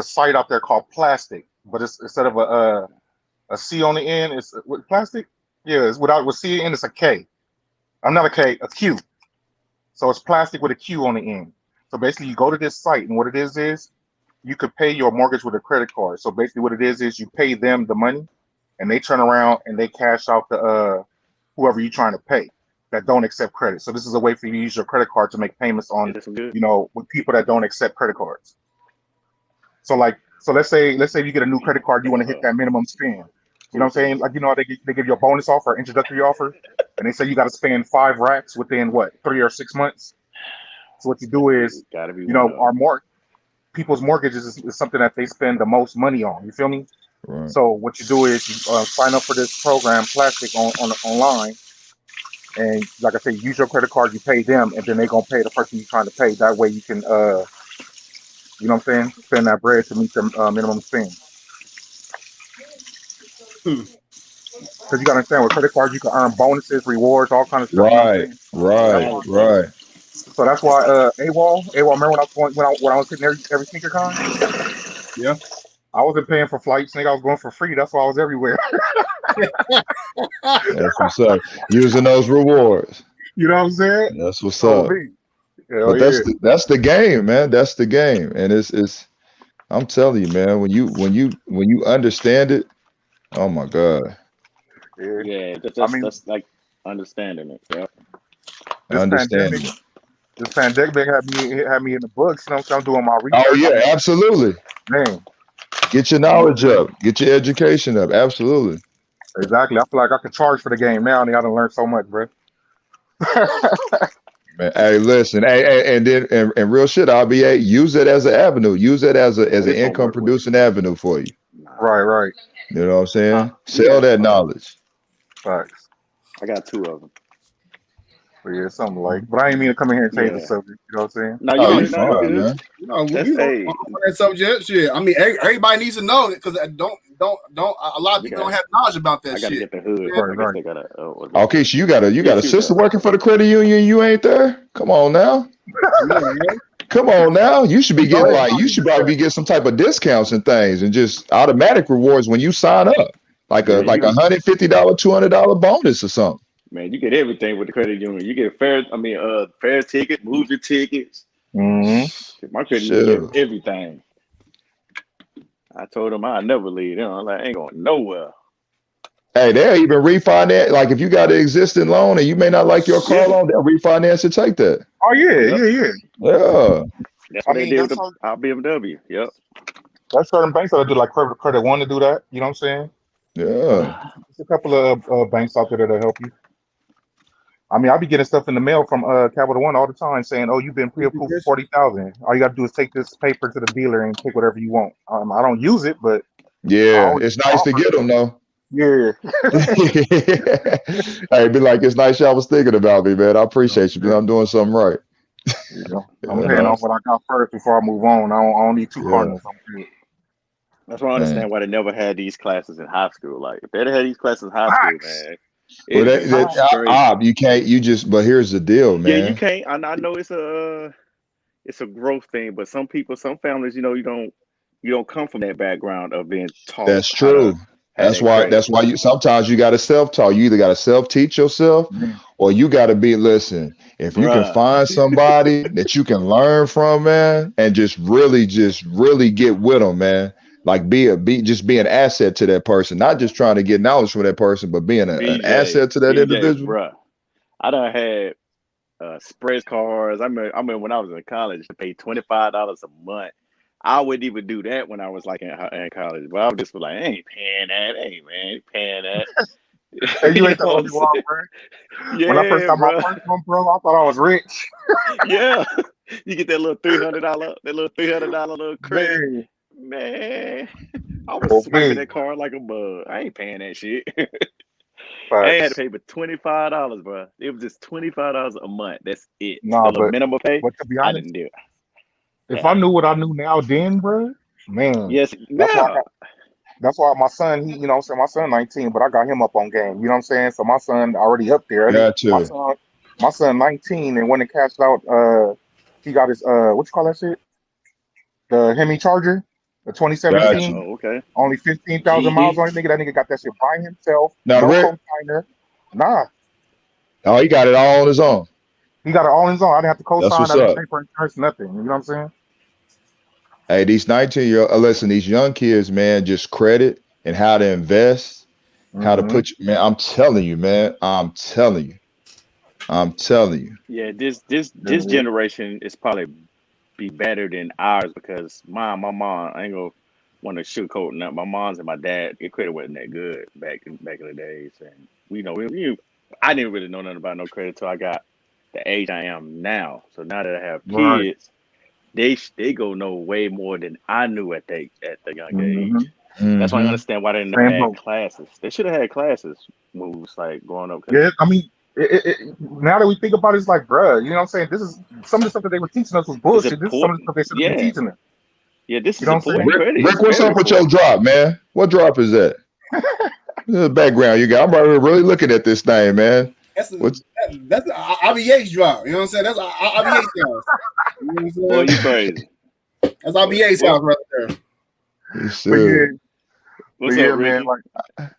site out there called Plastic, but it's instead of a C on the end, it's with plastic. Yeah, it's with C on the end, it's a K. I'm not a K, a Q. So it's plastic with a Q on the end. So basically, you go to this site, and what it is you could pay your mortgage with a credit card. So basically, what it is you pay them the money, and they turn around and they cash out the whoever you're trying to pay that don't accept credit. So this is a way for you to use your credit card to make payments on, with people that don't accept credit cards. So let's say you get a new credit card, you want to hit that minimum spend. You know what I'm saying? Like, you know, they give you a bonus offer, introductory offer, and they say you got to spend 5 racks within 3 or 6 months. So what you do is, people's mortgages is something that they spend the most money on. You feel me? Right. So what you do is you sign up for this program, Plastic, online, and like I say, use your credit card, you pay them, and then they're gonna pay the person you're trying to pay. That way you can, you know what I'm saying, spend that bread to meet the minimum spend. Because you gotta understand, with credit cards, you can earn bonuses, rewards, all kinds of stuff. Right. So that's why AWOL. Remember when I was hitting every sneaker con? Yeah. I I wasn't paying for flights, nigga. I was going for free. That's why I was everywhere. That's what's up. Using those rewards. You know what I'm saying? That's what's So up. me. Hell But yeah. that's the game, man. That's the game, and it's. I'm telling you, man. When you understand it, oh my God, Yeah. Yeah, I mean, that's like understanding it. Yeah. this pandemic, understanding it. this pandemic had me in the books. You know what I'm saying? I'm doing my Oh research. yeah, absolutely. Man, Get your knowledge up. Get your education up. Absolutely. exactly. I feel like I could charge for the game now, and I done learned so much, bro. Man, hey, listen, and then and real shit, RBA, use it as an avenue. Use it as an This don't income work with producing avenue for you. Nah. Right. You know what I'm saying? Sell Yeah. that knowledge. Facts. I got 2 of them. But yeah, something like. But I ain't mean to come in here and change the Yeah. subject. You know what I'm saying? No, Oh, you you good. No, you fine, good. man. You know, That's we hey. on that subject. Shit. I mean, everybody needs to know it because don't. A lot of We people don't got. have knowledge about that I gotta shit. get the hood. Yeah. Right, I guess right. they gotta. Okay, so you got a Yeah, sister shoot working for the credit union. You ain't there. Come on now. Yeah, man. Come on now. You should be Go getting ahead. you should probably be getting some type of discounts and things and just automatic rewards when you sign up. Like Yeah, a you $150, $200 bonus or something. man, you get everything with the credit union. You get fair ticket, movie tickets. Mm-hmm. My credit union Sure. get everything. I told them I'd never leave. You know, I'm like, I ain't going nowhere. Hey, they'll even refinance. Like if you got an existing loan and you may not like your car Yeah. loan, they'll refinance and take that. Oh yeah, Yep. yeah. Yeah. That's I what they mean, did with that's our BMW. Yep. There's certain banks that do like credit one to do that. You know what I'm saying? Yeah. There's a couple of banks out there that'll help you. I mean, I'll be getting stuff in the mail from Capital One all the time saying, "Oh, you've been pre-approved for 40,000. All you got to do is take this paper to the dealer and take whatever you want." I don't use it, but I Yeah. always It's nice to get them though. Yeah. Hey, be like, it's nice y'all was thinking about me, man. I appreciate you, but I'm doing something right. You know, I'm You paying know? off what I got first before I move on. I don't need 2 Yeah. Cardinals. I'm good. That's why I Man. understand why they never had these classes in high school. Like if they'd had these classes in high school, Facts. man, Well, it'd be straight. you can't. You just. But here's the deal, Yeah, you man. can't. I know it's a growth thing, but some people, some families, you know, you don't come from that background of being taught That's how to true. have That's that why. credit. That's why you sometimes you got to self-taught. You either got to self-teach yourself, or you got to be. Listen, if you can Bruh. find somebody that you can learn from, man, and just really get with them, man. Like be an asset to that person, not just trying to get knowledge from that person, but being an asset to that individual. Bruh. I done had spread cards. I remember when I was in college, I paid $25 a month. I wouldn't even do that when I was like in college. But I would just be like, I ain't paying that. Hey man, ain't paying that. And you ain't the know only what I'm one, bro. saying? When I first Yeah, got my bro. first one, bro, I thought I was rich. Yeah. You get that little $300 little credit. Man. Man, I was swiping that card like a bug. I ain't paying that shit. I ain't had to pay but $25, bro. It was just $25 a month. That's it. Nah, The minimum pay. but to be I honest, didn't do it. if I knew what I knew now then, bro, man. Yes, That's why my son, he, you know what I'm saying, my son 19, but I got him up on game. You know what I'm saying? So my son already up there. Got you. My son 19 and when it cashed out, he got his what you call that shit? The Hemi Charger, the 2017. Oh, okay. Only 15,000 miles on it, nigga. That nigga got that shit by himself. Now, no Rick, co-signer. Nah. Oh, he got it all on his own. He got it all on his own. I didn't have to co-sign. That's what's I didn't up. pay for insurance, nothing. You know what I'm saying? Hey, these 19-year-old, listen, these young kids, man, just credit and how to invest, how to put you, man. I'm telling you, man. I'm telling you. Yeah, this generation is probably be better than ours because my mom, I ain't gonna want to sugarcoat nothing. My mom's and my dad, their credit wasn't that good back in the days, and I didn't really know nothing about no credit till I got the age I am now. So now that I have kids, they go know way more than I knew at the young age. That's why I understand why they didn't have classes. They should have had classes moves like growing up. Yeah, I mean, now that we think about it, it's like, bruh, you know what I'm saying? This is some of the stuff that they were teaching us was bullshit. This is some of the stuff they should have been teaching us. Yeah, this you is important credit. Rick, what's up with your drop, man? What drop is that? The background you got. I'm really looking at this thing, man. That's RBA's drop. You know what I'm saying? That's RBA's house. You know what I'm saying? Boy, you crazy. That's RBA's house right there. You But should. What's yeah, up, man. Ricky? Like,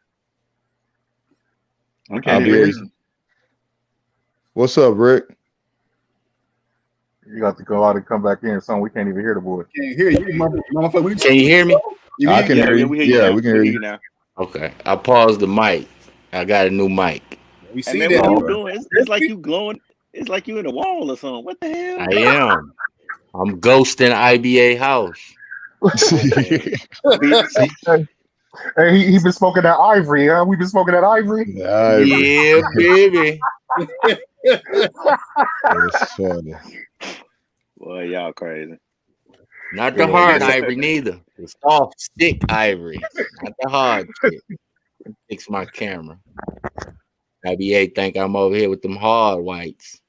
we I'll can't be even a- hear you. What's up, Rick? You got to go out and come back in or something. We can't even hear the boy. Can't hear you, motherfucker. We Can you hear me? You I hear can you? hear Yeah, you. we hear you Yeah, now. we can hear you. now. Okay. I paused the mic. I got a new mic. We Hey see man, that. what you bro. doing? It's like you glowing. It's like you in a wall or something. What the hell? I am. I'm ghosting IBA house. Hey, he been smoking that ivory, huh? We been smoking that ivory. Yeah, baby. That's funny. Boy, y'all crazy. Not the hard ivory neither. The soft stick ivory. Not the hard shit. Fix my camera. IBA think I'm over here with them hard whites.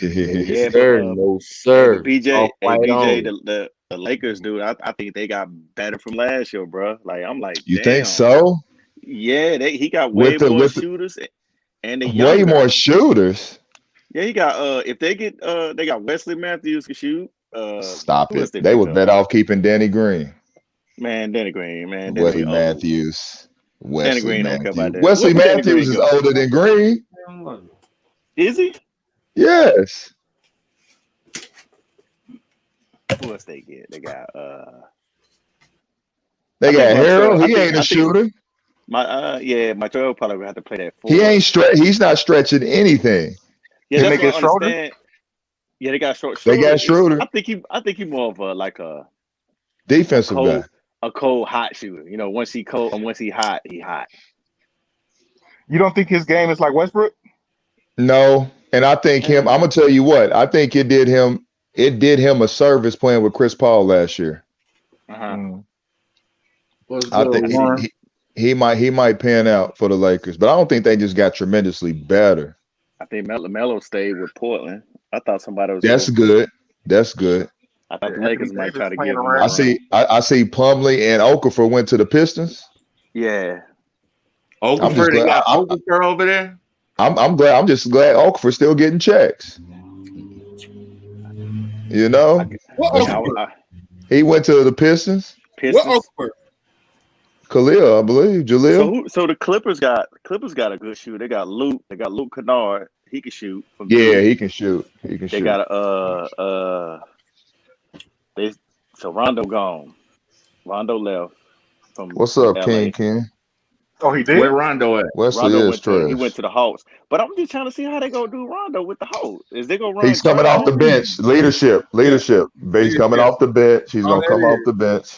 Yeah, Sir, but no sir. BJ, Off white only. the Lakers, dude. I think they got better from last year, bro. Like I'm like, You damn. think so? Yeah, he got way With the- more with the- shooters and they Way younger. more shooters. Yeah, he got if they get they got Wesley Matthews can shoot. Stop who else it. They pick were up? better off keeping Danny Green. Man, Danny Green, man. Wesley Green old. Matthews. Wesley Green don't care about Matthews. that. Wesley Where Danny Matthews Green is go? older than Green. Is he? Yes. Who else they get? They got They I got think Harold. Montreal- He I ain't a think- shooter. Montreal probably gonna have to play that He forward. ain't He's not stretching anything. Yeah, They that's make what it I Schroeder? understand. Yeah, they got short. They got Schroeder. I think he more of a Defensive cold, guy. a cold hot shooter. You know, once he cold and once he hot, he hot. You don't think his game is like Westbrook? No. And I think I'm gonna tell you what, I think it did him a service playing with Chris Paul last year. Mm. I think he might pan out for the Lakers, but I don't think they just got tremendously better. I think LaMelo stayed with Portland. I thought somebody was. That's good. That's good. I thought the Yeah, Lakers Anthony might Davis try to playing give him. around. I see Plumlee and Okafor went to the Pistons. Yeah, Okafor, they glad- got Okafor over there? I'm glad. I'm just glad Okafor's still getting checks. You know, What Okafor? he went to the Pistons. Pistons. What Okafor? Khalil, I believe. Jaleel. So the Clippers got a good shooter. They got Luke. They got Luke Kennard. He can shoot. From Yeah, three. he can shoot. He can They shoot. got so Rondo gone. Rondo left from What's up, LA. King? Oh, he did? Where Rondo at? Wesley Rondo is trash. he went to the Hawks. But I'm just trying to see how they gonna do Rondo with the Hawks. Is they gonna run? He's coming off the bench. Leadership. He's coming off the bench. He's gonna come off the bench.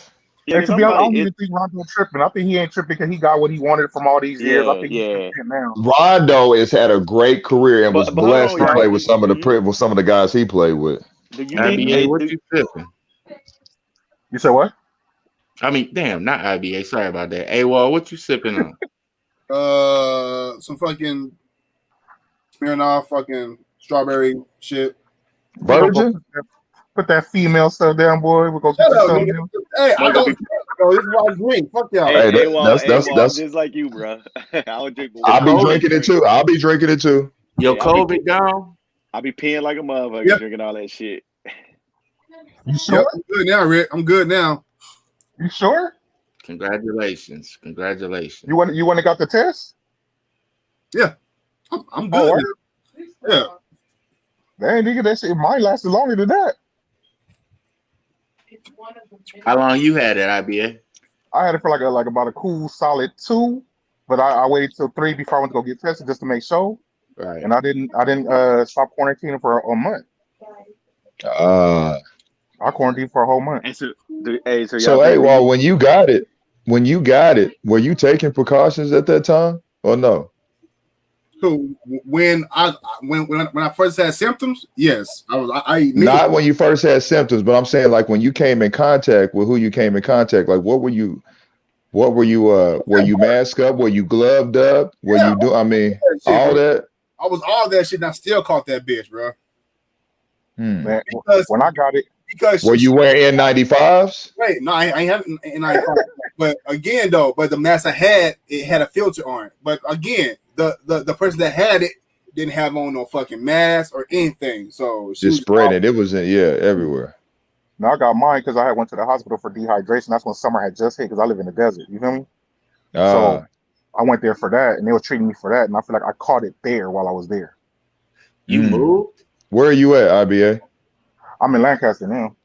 Yeah, And to be honest, I don't somebody- even think Rondo tripping. I think he ain't tripping because he got what he wanted from all these years. I Yeah, think yeah. he's tripping now. Rondo has had a great career and But- was but hold blessed on, to y'all. play with some of the guys he played with. Do you IBA, need what you sipping? You said what? I mean, damn, not IBA. Sorry about that. AWOL, what you sipping on? Some fucking Smirnoff fucking strawberry shit. Virgin? Put that female stuff down, boy. We're gonna Shut get up, something. nigga. Hey, I don't bro, this is what I drink. Fuck y'all. Hey, that's I'm just like you, bro. I would drink. I'll be drinking it too. I'll be drinking it too. Yo, Yeah, I'll be- COVID gone? I be peeing like a motherfucker, Yep. drinking all that shit. You sure? Yep, I'm good now, Rick. I'm good now. You sure? Congratulations. Congratulations. You want to got the test? I'm Oh, good. Yeah. Dang, nigga, that shit might last longer than that. How long you had it, IBA? I had it for like about a cool solid 2, but I waited till 3 before I went to go get tested just to make sure. Right. And I didn't stop quarantining for a month. I quarantined for a whole month. And so So hey, well, when you got it, were you taking precautions at that time or no? So when I first had symptoms, yes, I Not when you first had symptoms, but I'm saying like when you came in contact with who you came in contact, like were you masked up? Were you gloved up? Were you do? I mean, all that. I was all that shit, and I still caught that bitch, bro. Man, Because when I got it, because Were you wearing N95s? wait, no, I ain't having but again though, but the mask I had, it had a filter on it. But again, the person that had it didn't have on no fucking mask or anything. So she Just was spread it. It was everywhere. Now I got mine because I had went to the hospital for dehydration. That's when summer had just hit because I live in the desert. You feel me? So I went there for that, and they were treating me for that, and I feel like I caught it there while I was there. You moved? Where are you at, IBA? I'm in Lancaster now.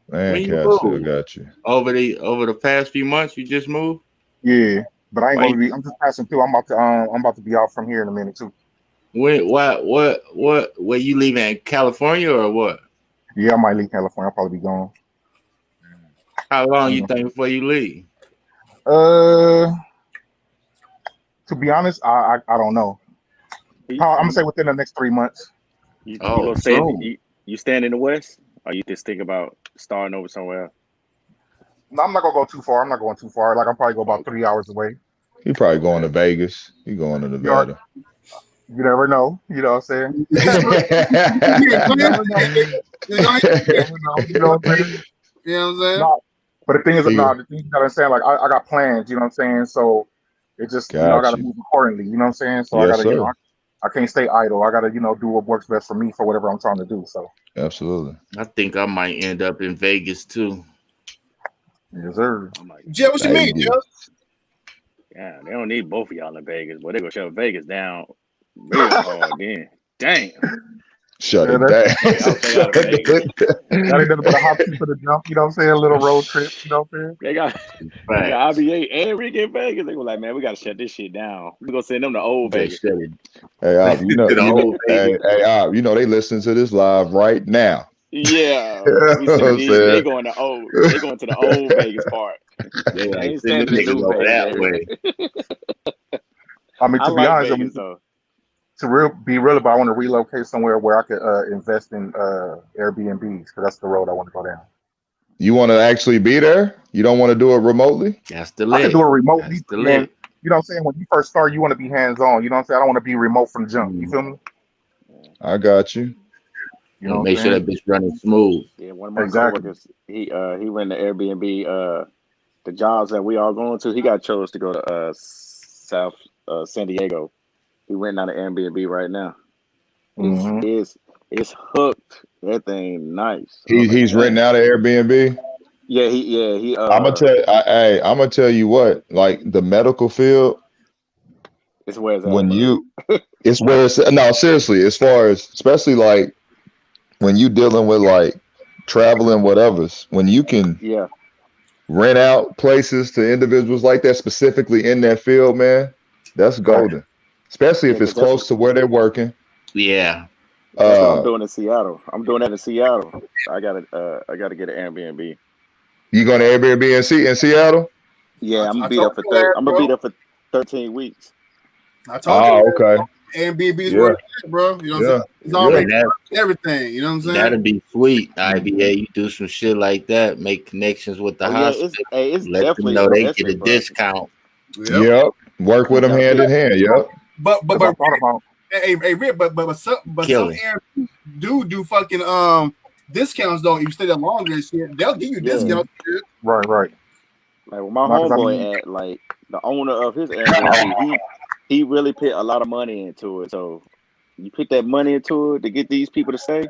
Lancaster, got you. Over the past few months, you just moved? Yeah, but I ain't gonna be. I'm just passing through. I'm about to be out from here in a minute too. Where you leaving? California or what? Yeah, I might leave California. I'll probably be gone. How long you think before you leave? To be honest, I don't know. I'm gonna say within the next 3 months. You stand in the West, or you just think about starting over somewhere else? No, I'm not gonna go too far. I'm not going too far. Like I'm probably go about 3 hours away. He probably going to Vegas. He going to Nevada. You never know. You know what I'm saying? You know what I'm saying? No, but the thing is, the thing you gotta understand, like I got plans. You know what I'm saying? So it just I gotta move accordingly. You know what I'm saying? So I gotta, I can't stay idle. I gotta, do what works best for me for whatever I'm trying to do. So absolutely. I think I might end up in Vegas too. Yes, sir. Jay, what you mean, Joe? Yeah, they don't need both of y'all in Vegas, but they gonna shut Vegas down real hard then. Damn. Shut it down. That ain't nothing but a hot seat for the jump, you know what I'm saying? A little road trip, you know what I'm saying? They got IBA and Rick in Vegas. They were like, man, we gotta shut this shit down. We're gonna send them to old Vegas. Hey, you know they listen to this live right now. Yeah. They going to the old Vegas part. They ain't sending the niggas over that way. I mean, to be honest, be real about, I want to relocate somewhere where I could invest in Airbnbs, because that's the road I want to go down. You want to actually be there? You don't want to do it remotely? That's the lit. I can do it remotely. That's the lit. You know what I'm saying? When you first start, you want to be hands-on. You know what I'm saying? I don't want to be remote from the jump. You feel me? I got you. You know, make sure that bitch running smooth. Yeah, one of my coworkers, he ran the Airbnb, the jobs that we all going to. He got chose to go to South San Diego. He went on the Airbnb right now. It's hooked. That thing nice. He's renting out an Airbnb. Yeah, he. I'm gonna tell you what. Like the medical field, it's where it's at. It's where it's no, seriously. As far as especially like when you dealing with like traveling, whatever's, when you can rent out places to individuals like that, specifically in that field, man, that's golden. Especially if it's close to where they're working. Yeah. That's what I'm doing in Seattle. I'm doing that in Seattle. I gotta get an Airbnb. You going to Airbnb in Seattle? Yeah, I'm gonna be there for 13 weeks. I told you. Okay. Airbnb's worth it, bro. You know what I'm saying? It's already everything. You know what I'm saying? That'd be sweet. IBA, you do some shit like that, make connections with the hospital. It's let them know they get a discount. Yep. Work with them hand in hand. Yep. But hey Rick, but some Airbnbs do fucking discounts though. If you stay there longer and shit, they'll give you discounts. Right. Like with my homeboy at like the owner of his Airbnb, he really put a lot of money into it. So you put that money into it to get these people to stay,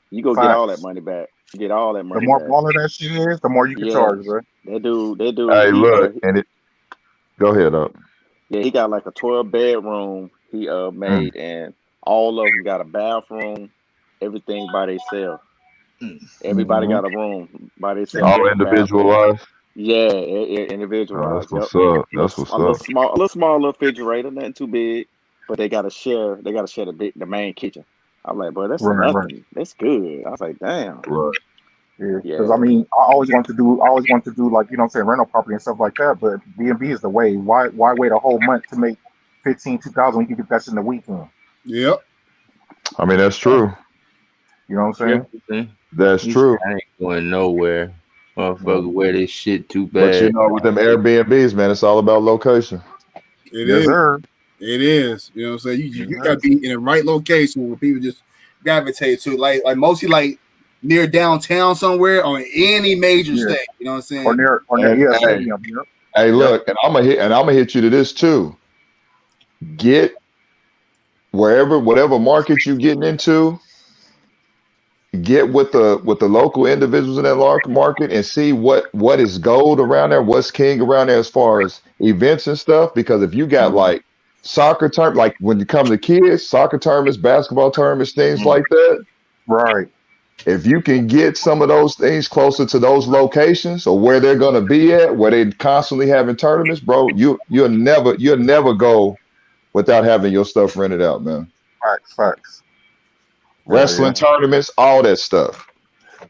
you go get all that money back. Get all that money. The more back. baller that shit is, the more you can charge, bro. They do. Hey, look, go ahead up. Yeah, he got like a 12-bedroom he made, and all of them got a bathroom, everything by themselves. Everybody got a room by themselves. All individualized. Yeah, individualized. That's what's up. That's what's up. A little small refrigerator, nothing too big, but they got to share. They got to share the main kitchen. I'm like, bro, that's nothing. Right. That's good. I was like, damn. Right. Yeah, because I mean, I always want to do like, you know what I'm saying, rental property and stuff like that. But B&B is the way. Why wait a whole month to make $15,000 when you can get that in the weekend? Yep. I mean, that's true. You know what I'm saying? That's true. I ain't going nowhere. Motherfucker, wear this shit too bad. But you know, with them Airbnbs, man, it's all about location. It is. It is. You know what I'm saying? You gotta be in the right location where people just gravitate to, like mostly like near downtown somewhere or any major state. You know what I'm saying? Or near Hey, look, and I'm gonna hit you to this too. Get whatever market you're getting into, get with the local individuals in that market and see what is gold around there, what's king around there as far as events and stuff. Because if you got like soccer term, like when you come to kids, soccer tournaments, basketball tournaments, things like that. Right. If you can get some of those things closer to those locations or where they're gonna be at, where they constantly having tournaments, bro, you'll never go without having your stuff rented out, man. Facts. Wrestling tournaments, all that stuff.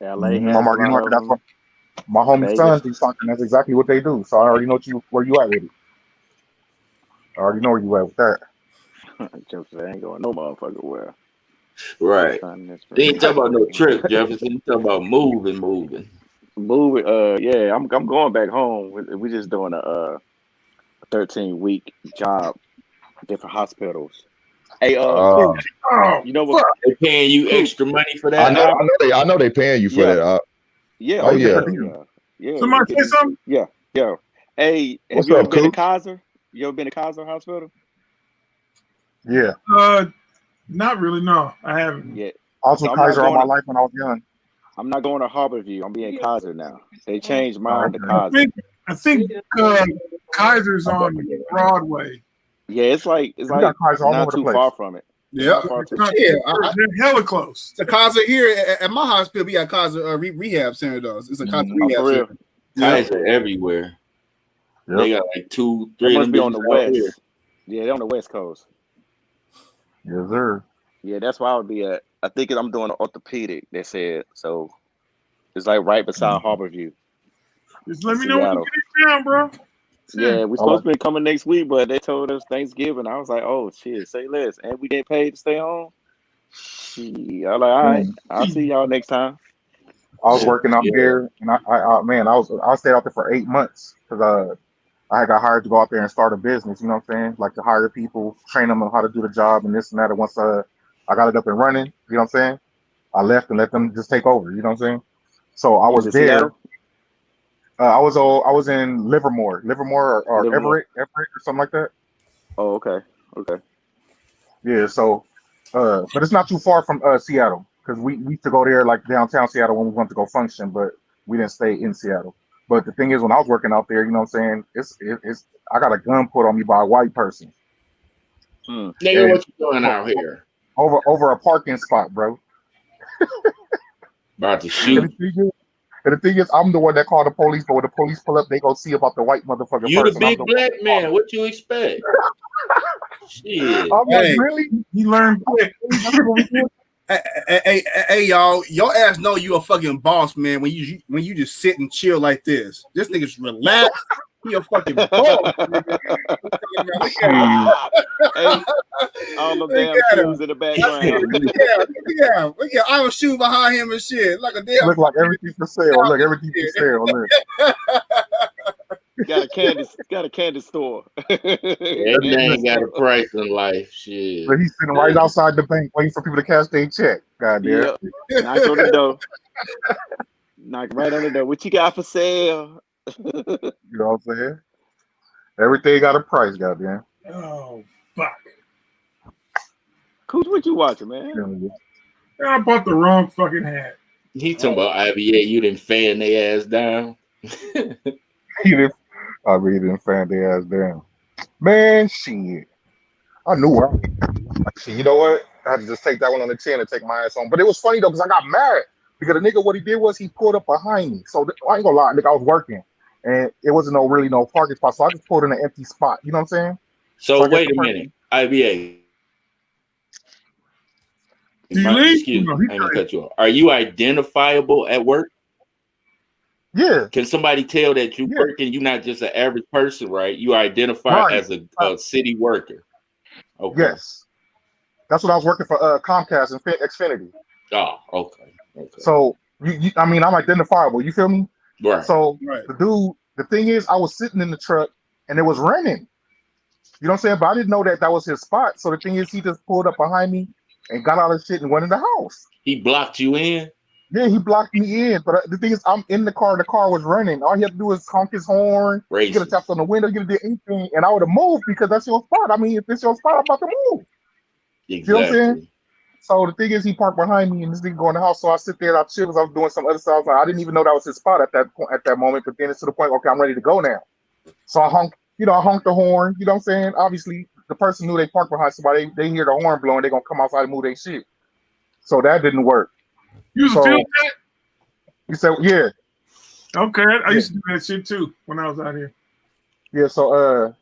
LA has My a market, lot of that's them. what my homie Vegas. sons do soccer, and that's exactly what they do. So I already know where you at with it. I already know where you at with that. Just ain't going no motherfucker where. Right. They ain't talking about no trip, Jefferson. You talking about moving. Moving. Yeah, I'm going back home. We just doing a 13-week job, different hospitals. Hey, you know what? They paying you extra money for that? I know they paying you for that. Yeah. Oh yeah. Yeah. Somebody say something? Yeah. Hey, What's have you up, ever been to Coop? Kaiser? You ever been to Kaiser Hospital? Yeah. Not really. No, I haven't. Yeah. I was with Kaiser all my life when I was young. I'm not going to Harborview. I'm being Kaiser now. They changed mine to Kaiser. I think Kaiser's on Broadway. Yeah, it's like Kaiser all not over the too place. far from it. Yeah, They're hella close. The Kaiser here at my hospital, we got Kaiser rehab center though. It's a Kaiser rehab for real. center. Kaiser everywhere. Yep. They got like 2-3 They of must them be on the bitches out west. here. Yeah, they're on the west coast. Yes, sir. Yeah, that's why I would be at. I think I'm doing an orthopedic. They said so. It's like right beside Harborview. Just let me know when you get it down, bro. Yeah, we're supposed to be coming next week, but they told us Thanksgiving. I was like, oh shit, say less. And we getting paid to stay home. Shit. I was like, all right, I'll see y'all next time. I was working out there, and I stayed out there for 8 months because I got hired to go out there and start a business. You know what I'm saying? Like to hire people, train them on how to do the job, and this and that. And once I got it up and running, you know what I'm saying? I left and let them just take over. You know what I'm saying? So I was there. I was in Livermore or Everett or something like that. Oh, okay. Yeah. So, but it's not too far from Seattle because we used to go there like downtown Seattle when we wanted to go function, but we didn't stay in Seattle. But the thing is, when I was working out there, you know what I'm saying? It's I got a gun put on me by a white person. Nigga, what you doing out here? Over a parking spot, bro. About to shoot. And the thing is, I'm the one that called the police, but when the police pull up, they go see about the white motherfucker. You the big black man. What you expect? Shit. I'm like, really? He learned quick. Hey, y'all! Your ass know you a fucking boss, man. When you just sit and chill like this, this nigga's relaxed. He a fucking boss. Hey, all the damn shoes in the background. Yeah. I was shooting behind him and shit like a damn. Look like everything for sale. Look, everything for sale. Look. Got a candy store. Everything got a price in life. Shit. But he's sitting right outside the bank waiting for people to cash their check. Goddamn. Yep. Knock on the door. Knock right on the door. What you got for sale? You know what I'm saying? Everything got a price, goddamn. Oh, fuck. Coach, what you watching, man? I bought the wrong fucking hat. He talking about IBA. You didn't fan their ass down. He didn't fan their ass down. Man, shit. I knew her. You know what? I had to just take that one on the chin and take my ass home. But it was funny though, because I got mad. Because the nigga, what he did was he pulled up behind me. So I ain't gonna lie, nigga, I was working. And it wasn't really no parking spot. So I just pulled in an empty spot. You know what I'm saying? So wait a minute. IBA. Excuse me. I'm gonna cut you off. Are you identifiable at work? Yeah. Can somebody tell that you working? You're not just an average person, right? You identify as a city worker. Okay. Yes. That's what I was working for Comcast and Xfinity. Oh, okay. So I mean, I'm identifiable. You feel me? Right. So the thing is, I was sitting in the truck and it was raining. You know what I'm saying? But I didn't know that was his spot. So the thing is, he just pulled up behind me and got out of shit and went in the house. He blocked you in? Yeah, he blocked me in. But the thing is, I'm in the car. The car was running. All he had to do was honk his horn. He could have tapped on the window. He could have did anything, and I would have moved because that's your spot. I mean, if it's your spot, I'm about to move. Exactly. You know what I'm saying? So the thing is, he parked behind me, and this nigga go in the house. So I sit there and I chill because I was doing some other stuff. I didn't even know that was his spot at that moment. But then it's to the point, okay, I'm ready to go now. So I honked the horn. You know what I'm saying? Obviously, the person knew they parked behind somebody. They hear the horn blowing, they're gonna come outside and move their shit. So that didn't work. You was a field cat? He said, yeah. Okay, I used to do that shit too when I was out here. Yeah, so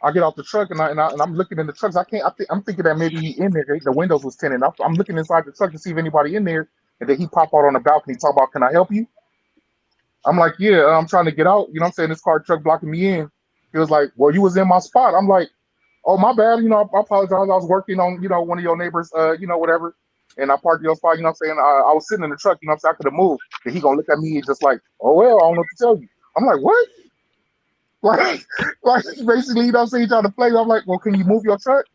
I get off the truck and I'm looking in the trucks. I'm thinking that maybe he in there. The windows was tinted. I'm looking inside the truck to see if anybody in there, and then he pop out on the balcony, talk about, "Can I help you?" I'm like, "Yeah, I'm trying to get out." You know what I'm saying? This car truck blocking me in. He was like, "Well, you was in my spot." I'm like, "Oh, my bad. You know, I apologize. I was working on, you know, one of your neighbors, whatever. And I parked your spot, you know what I'm saying? I was sitting in the truck, you know what I'm saying? I could have moved." And he gonna look at me just like, "Oh, well, I don't know what to tell you." I'm like, "What?" Like basically, you know what I'm saying? He trying to play. I'm like, "Well, can you move your truck?"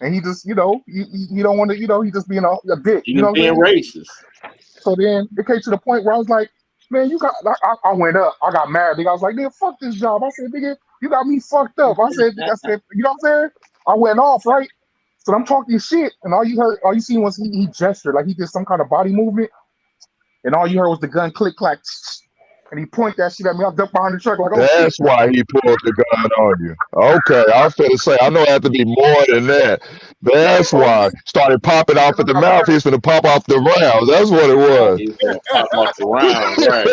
And he just, you know, you don't want to, you know, he just being a dick. You know, being racist. So then it came to the point where I was like, "Man, I went up. I got mad. Nigga, I was like, "Nigga, fuck this job." I said, "Nigga, you got me fucked up." I said, you know what I'm saying? I went off, right? So I'm talking shit, and all you seen was he gestured, like he did some kind of body movement, and all you heard was the gun click clack, and he pointed that shit at me. I ducked behind the truck like, "Oh, that's shit." why he pulled the gun on you. Okay, I was going to say, I know it had to be more than that. That's why. Started popping off at the mouth. He's going to pop off the rounds. That's what it was. He's gonna pop off the round, right?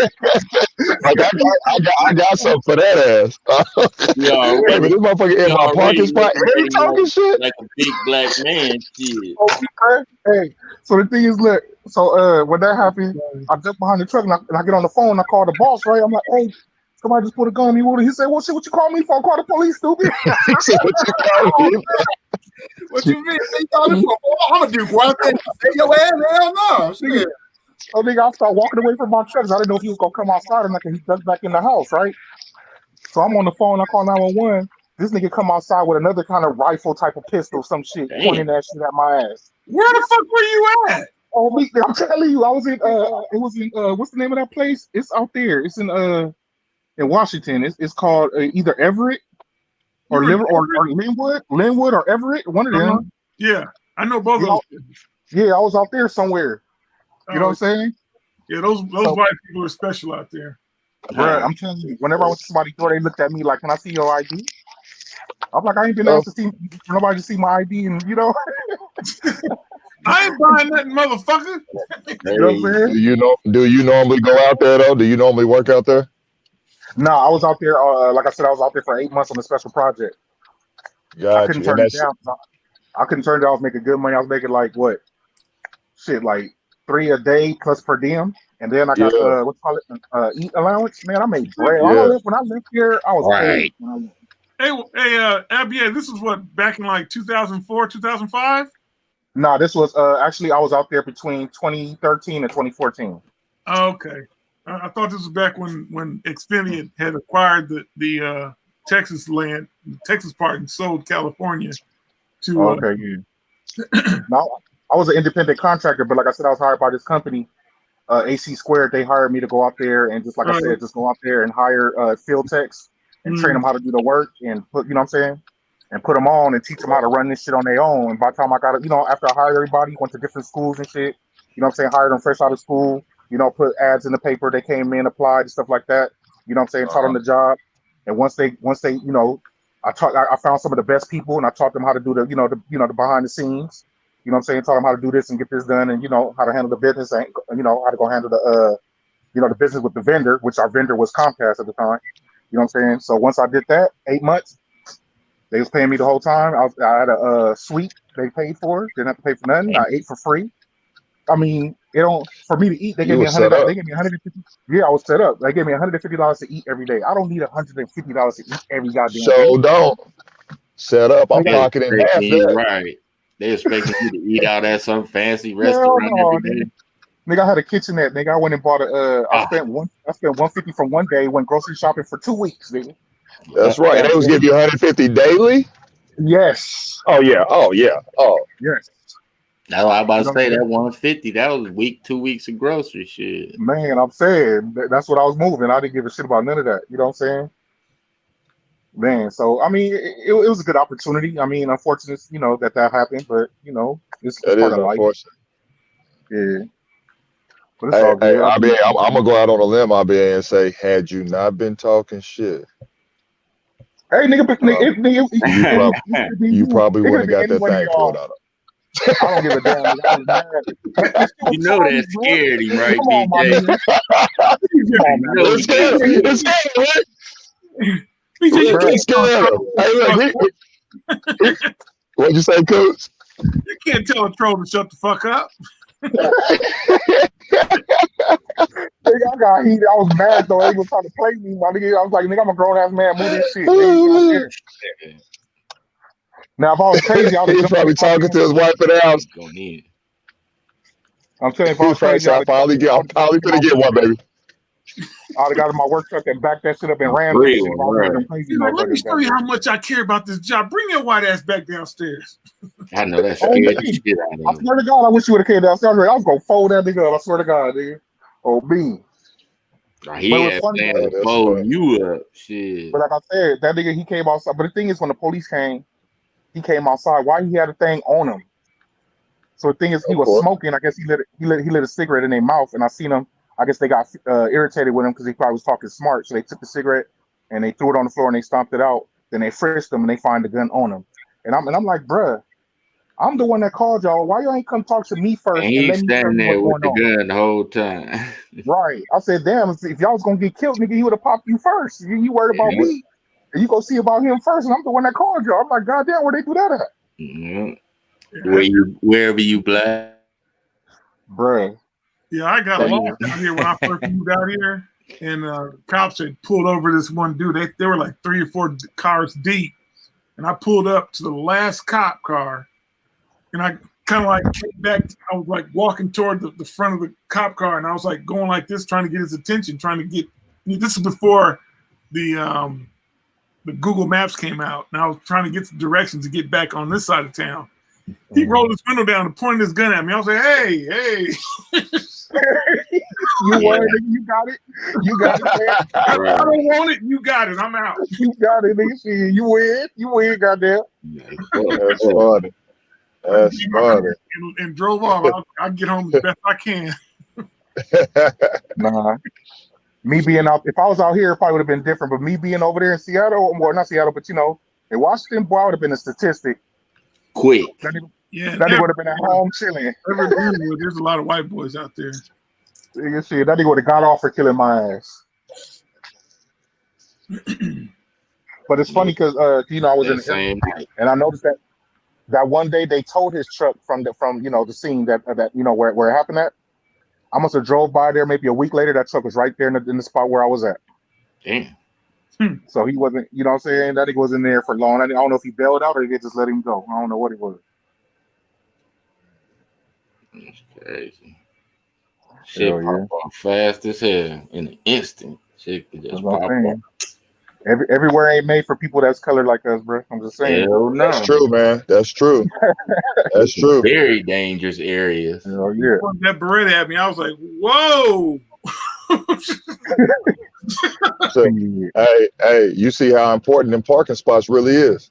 Like I got something for that ass. Wait a minute, this motherfucker in my parking spot. He talking shit like a big black man. Shit. Hey, so the thing is, look. So when that happened, I jumped behind the truck and I get on the phone. And I call the boss, right? I'm like, "Hey, somebody just put a gun on me." He said, "Well, shit, what you call me for? Call the police, stupid." He said, "What you call me?" What you mean? They call me for? I'm gonna do one thing. Say your ass, hell no. Shit. So nigga, I start walking away from my truck. I didn't know if he was gonna come outside or not. He ducked back in the house, right? So I'm on the phone. I call 911. This nigga come outside with another kind of rifle type of pistol, some shit, pointing that shit at my ass. Where the fuck were you at? Oh, I'm telling you, I was in. It was in. What's the name of that place? It's out there. It's in Washington. It's called either Everett or Linwood or Everett. One of them. Yeah, I know both of those. Yeah, I was out there somewhere. You know what I'm saying? Yeah, those white people are special out there. Bro, I'm telling you, whenever I went to somebody's door, they looked at me like, "Can I see your ID?" I'm like, "I ain't been asked to see for nobody to see my ID," and you know. I ain't buying nothing, motherfucker. You know what I'm saying? Do you normally go out there though? Do you normally work out there? No, I was out there. Like I said, I was out there for 8 months on a special project. Gotcha. I couldn't turn it down. I couldn't turn it down. I was making good money. I was making like what? Shit, like $3 a day plus per diem, and then I got eat allowance. Man, I made bread. When I left here, I was right. Hey, Abby, this is what, back in like 2004, 2005. No, this was actually I was out there between 2013 and 2014. Okay, I thought this was back when Xfinity had acquired the Texas land, the Texas part, and sold California to. Okay, yeah. No, I was an independent contractor, but like I said, I was hired by this company, AC Squared. They hired me to go out there and just like I said, just go out there and hire field techs and train them how to do the work and put, you know what I'm saying, and put them on and teach them how to run this shit on their own. And by the time I got it, you know, after I hired everybody, went to different schools and shit, you know what I'm saying, hired them fresh out of school, you know, put ads in the paper, they came in, applied and stuff like that, you know what I'm saying, taught them the job. And once they, you know, I found some of the best people and I taught them how to do the behind the scenes, you know what I'm saying, taught them how to do this and get this done and, you know, how to handle the business and, you know, how to go handle the, you know, the business with the vendor, which our vendor was Comcast at the time, you know what I'm saying? So once I did that, 8 months, they was paying me the whole time. I had a suite they paid for, didn't have to pay for nothing. I ate for free. I mean, for me to eat, they gave me $100. They gave me $150. Yeah, I was set up. They gave me $150 to eat every day. I don't need $150 to eat every goddamn day. So don't set up. I'm pocketing half that. Right. They expecting you to eat out at some fancy restaurant every day. Nigga, I had a kitchenette. Nigga, I went and bought I spent $150 from one day. Went grocery shopping for 2 weeks. Nigga. That's right. They was giving you $150 daily. Yes. Oh yeah. Oh yeah. Oh yes. That's what I about to say. That $150. That was 2 weeks of grocery shit. Man, I'm saying that's what I was moving. I didn't give a shit about none of that. You know what I'm saying? Man, so I mean, it was a good opportunity. I mean, unfortunate, you know, that happened, but you know, it's part of life. Yeah. But it's all Hey, good. IBA, I'm gonna go out on a limb, IBA, and say, had you not been talking shit, Hey, nigga, but you probably it could wouldn't have have got been any that one of thing pulled y'all. out of. I don't give a damn. Nigga. I was mad. It's still You know charges, that bro. scared him, right, Come on, my BJ? nigga. Come on, man. No, It's scared. It's scared. BJ, you Look, Bro. it's can't scared him. Hey, look, what'd you say, Coach? you can't tell a troll to shut the fuck up. Nigga, I got heated. I was mad though. They was trying to play me, my nigga. I was like, nigga, I'm a grown ass man. Move this shit. Nigga. Now, if I was crazy, I would have He's probably talking to his wife in the house. I'm telling you, if I was crazy, I'm finally gonna get one, baby. I would have got in my work truck and backed that shit up and ran. Right. He's like, let me show you how much I care about this job. Bring your white ass back downstairs. I know that scared the shit out I of him. swear to God, I wish you would have came downstairs. I was gonna fold that nigga up. I swear to God, nigga. Oh, me. He But it was had funny, plans to fold you up. Shit. But like I said, that nigga, he came outside. But the thing is, when the police came, he came outside. Why he had a thing on him? So the thing is, he was smoking. I guess he lit a cigarette in their mouth, and I seen him. I guess they got irritated with him because he probably was talking smart. So they took the cigarette and they threw it on the floor and they stomped it out. Then they frisked him and they find the gun on him. And I'm like, bruh, I'm the one that called y'all. Why y'all ain't come talk to me first? And he's standing there with the gun the whole time. Right. I said, damn, if y'all was gonna get killed, nigga, he would have popped you first. You worried about me, and you go see about him first. And I'm the one that called y'all. I'm like, goddamn, where they do that at? Wherever you black, bruh. Yeah, I got lost out here when I first moved out here, and cops had pulled over this one dude. They were like 3 or 4 cars deep, and I pulled up to the last cop car, and I kind of like came back. I was like walking toward the front of the cop car, and I was like going like this, trying to get his attention, trying to get. This is before the Google Maps came out, and I was trying to get the directions to get back on this side of town. He rolled his window down and pointed his gun at me. I was like, hey. You worried, nigga? You got it. You got it, man. I don't want it. You got it. I'm out. You got it, nigga. See, you win. You win, goddamn. That's funny. That's funny. And drove off. I'll get home as best I can. Nah. Me being out, if I was out here, it probably would have been different. But me being over there in Seattle, well, not Seattle, but in Washington, boy, I would have been a statistic. Quick. That nigga would have been at home chilling. There's a lot of white boys out there. You see, that nigga would have got off for killing my ass. But it's funny because I was in the same night, and I noticed that one day they towed his truck from the scene that where it happened at. I must have drove by there maybe a week later. That truck was right there in the spot where I was at. Damn. So he wasn't, you know what I'm saying? That nigga wasn't there for long. I don't know if he bailed out or they just let him go. I don't know what it was. That's crazy. Shit pop off fast as hell in an instant. Shit could just pop off. Everywhere ain't made for people that's colored like us, bro. I'm just saying. Hell no. That's true, man. That's true. That's true. Very dangerous areas. Hell yeah. That Beretta at me, I was like, whoa. So, hey, you see how important them parking spots really is.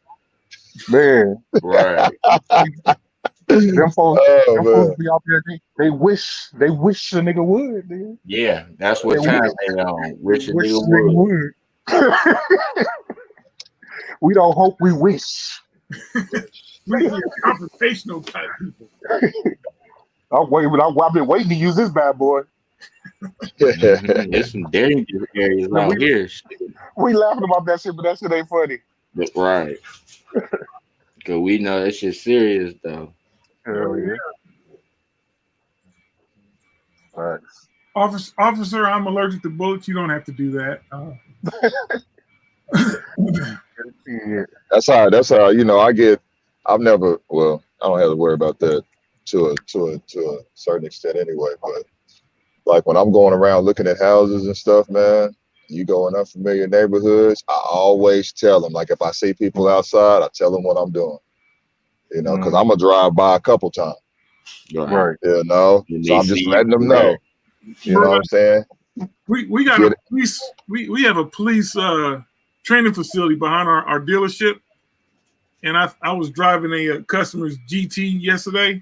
Man. Right. Them folks be out there, they wish a nigga would, dude. Yeah, that's what time they on. Wish a nigga would. We don't hope, we wish. We are conversational type people. I've been waiting to use this bad boy. There's some dangerous areas out here. We laughing about that shit, but that shit ain't funny. Right. Because we know that shit's serious, though. Hell yeah. Thanks. Officer, I'm allergic to bullets. You don't have to do that. That's how I don't have to worry about that to a certain extent anyway. But like when I'm going around looking at houses and stuff, man, you go in unfamiliar neighborhoods, I always tell them, like if I see people outside, I tell them what I'm doing. Because I'm gonna drive by a couple times. Right. So I'm just letting them know. You know what I'm saying? We got a police. We have a police training facility behind our dealership, and I was driving a customer's GT yesterday,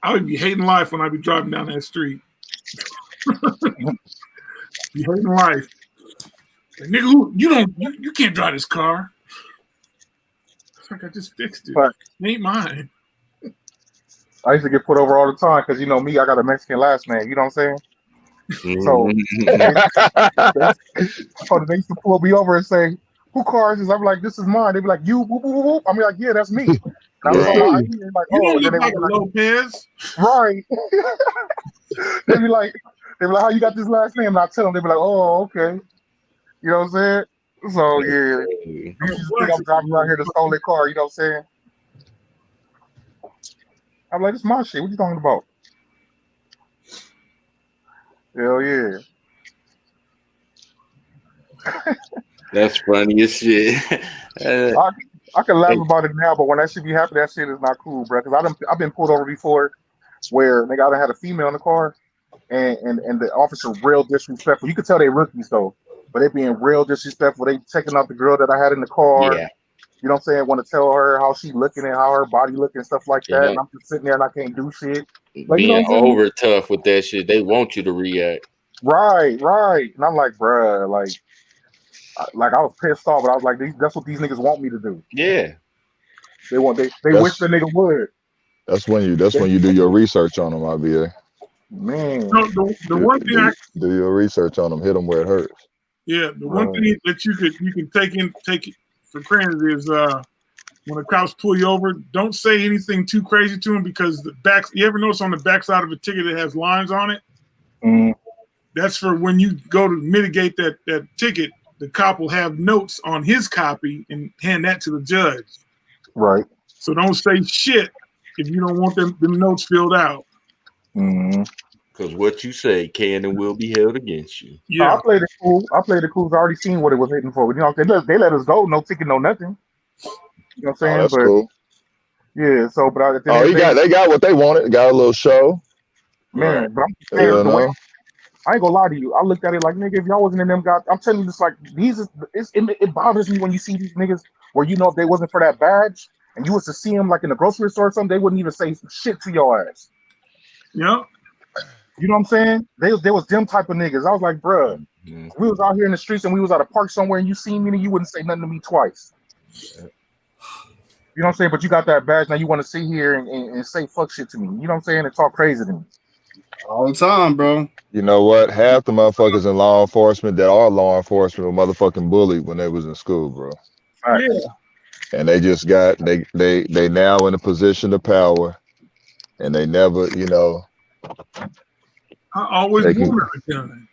I would be hating life when I be driving down that street. Be hating life. Like, nigga, you can't drive this car. It's like I just fixed it. But it ain't mine. I used to get put over all the time because you know me, I got a Mexican last name. You know what I'm saying? So they used to pull me over and say, "Who car is this?" I'm like, "This is mine." They be like, "You?" Whoop, whoop, whoop. I'm like, "Yeah, that's me." And I was like, you don't look like a Lopez, right? They be like, "How you got this last name?" And I tell them, they be like, "Oh, okay." You know what I'm saying? So yeah, you just think I'm driving around here to stole their car. You know what I'm saying? I'm like, "This is my shit. What you talking about?" Hell yeah. That's funny as shit. I can laugh about it now, but when that shit be happening, that shit is not cool, bro. Because I've been pulled over before where nigga, I done had a female in the car and the officer real disrespectful. You could tell they rookies though, but they being real disrespectful. They checking out the girl that I had in the car. Yeah. You know what I'm saying? Want to tell her how she looking and how her body looking and stuff like that. And I'm just sitting there and I can't do shit. Like, being you know over tough with that shit. They want you to react. Right. And I'm like, bruh, like I was pissed off, but I was like, that's what these niggas want me to do. Yeah. They wish the nigga would. That's when you do your research on them, IBA. Man. No, the one thing do your research on them, hit them where it hurts. Yeah, the one thing that you can take for granted is when the cops pull you over, don't say anything too crazy to them because you ever notice on the backside of a ticket it has lines on it? Mm. That's for when you go to mitigate that ticket, the cop will have notes on his copy and hand that to the judge. Right. So don't say shit if you don't want them notes filled out. Because what you say can and will be held against you. Yeah, I played it cool. I already seen what it was hitting for. You know, they let us go, no ticket, no nothing. You know what I'm saying? That's cool. Yeah. So, but they got what they wanted. Got a little show. Man, right. But I'm saying, I ain't gonna lie to you. I looked at it like, nigga, if y'all wasn't in them guys, I'm telling you, this like it bothers me when you see these niggas where you know if they wasn't for that badge and you was to see them like in the grocery store or something, they wouldn't even say shit to your ass. Yeah. You know what I'm saying? They was them type of niggas. I was like, bruh, we was out here in the streets and we was at a park somewhere and you seen me and you wouldn't say nothing to me twice. You know what I'm saying? But you got that badge, now you want to sit here and say fuck shit to me. You know what I'm saying? And talk crazy to me. All the time, bro. You know what? Half the motherfuckers in law enforcement that are law enforcement were motherfucking bullied when they was in school, bro. Right. Yeah. And they just got they now in a position of power, and they never, you know. I always wanted a gun.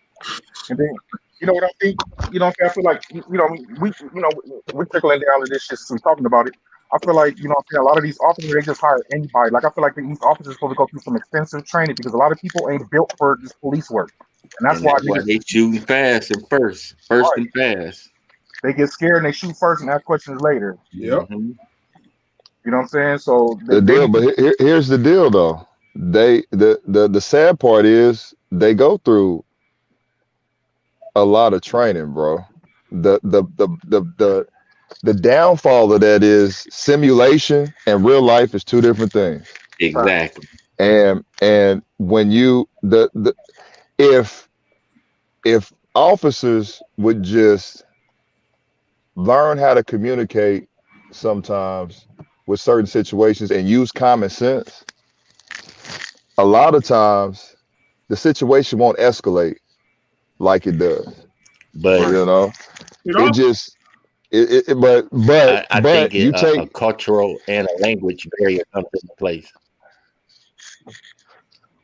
And then, you know what I think? You know, I feel like we're trickling down to this shit since we're talking about it. I feel like, you know what I'm saying, a lot of these officers, they just hire anybody. Like, I feel like these officers are supposed to go through some extensive training because a lot of people ain't built for this police work. And that's why they shooting fast and first and fast. They get scared and they shoot first and ask questions later. Yep. You know what I'm saying? So here's the deal though. The sad part is they go through a lot of training, bro. The downfall of that is simulation and real life is two different things. Exactly. And when you if officers would just learn how to communicate sometimes with certain situations and use common sense, a lot of times the situation won't escalate like it does. But you know, I think you take a cultural and a language barrier comes into place.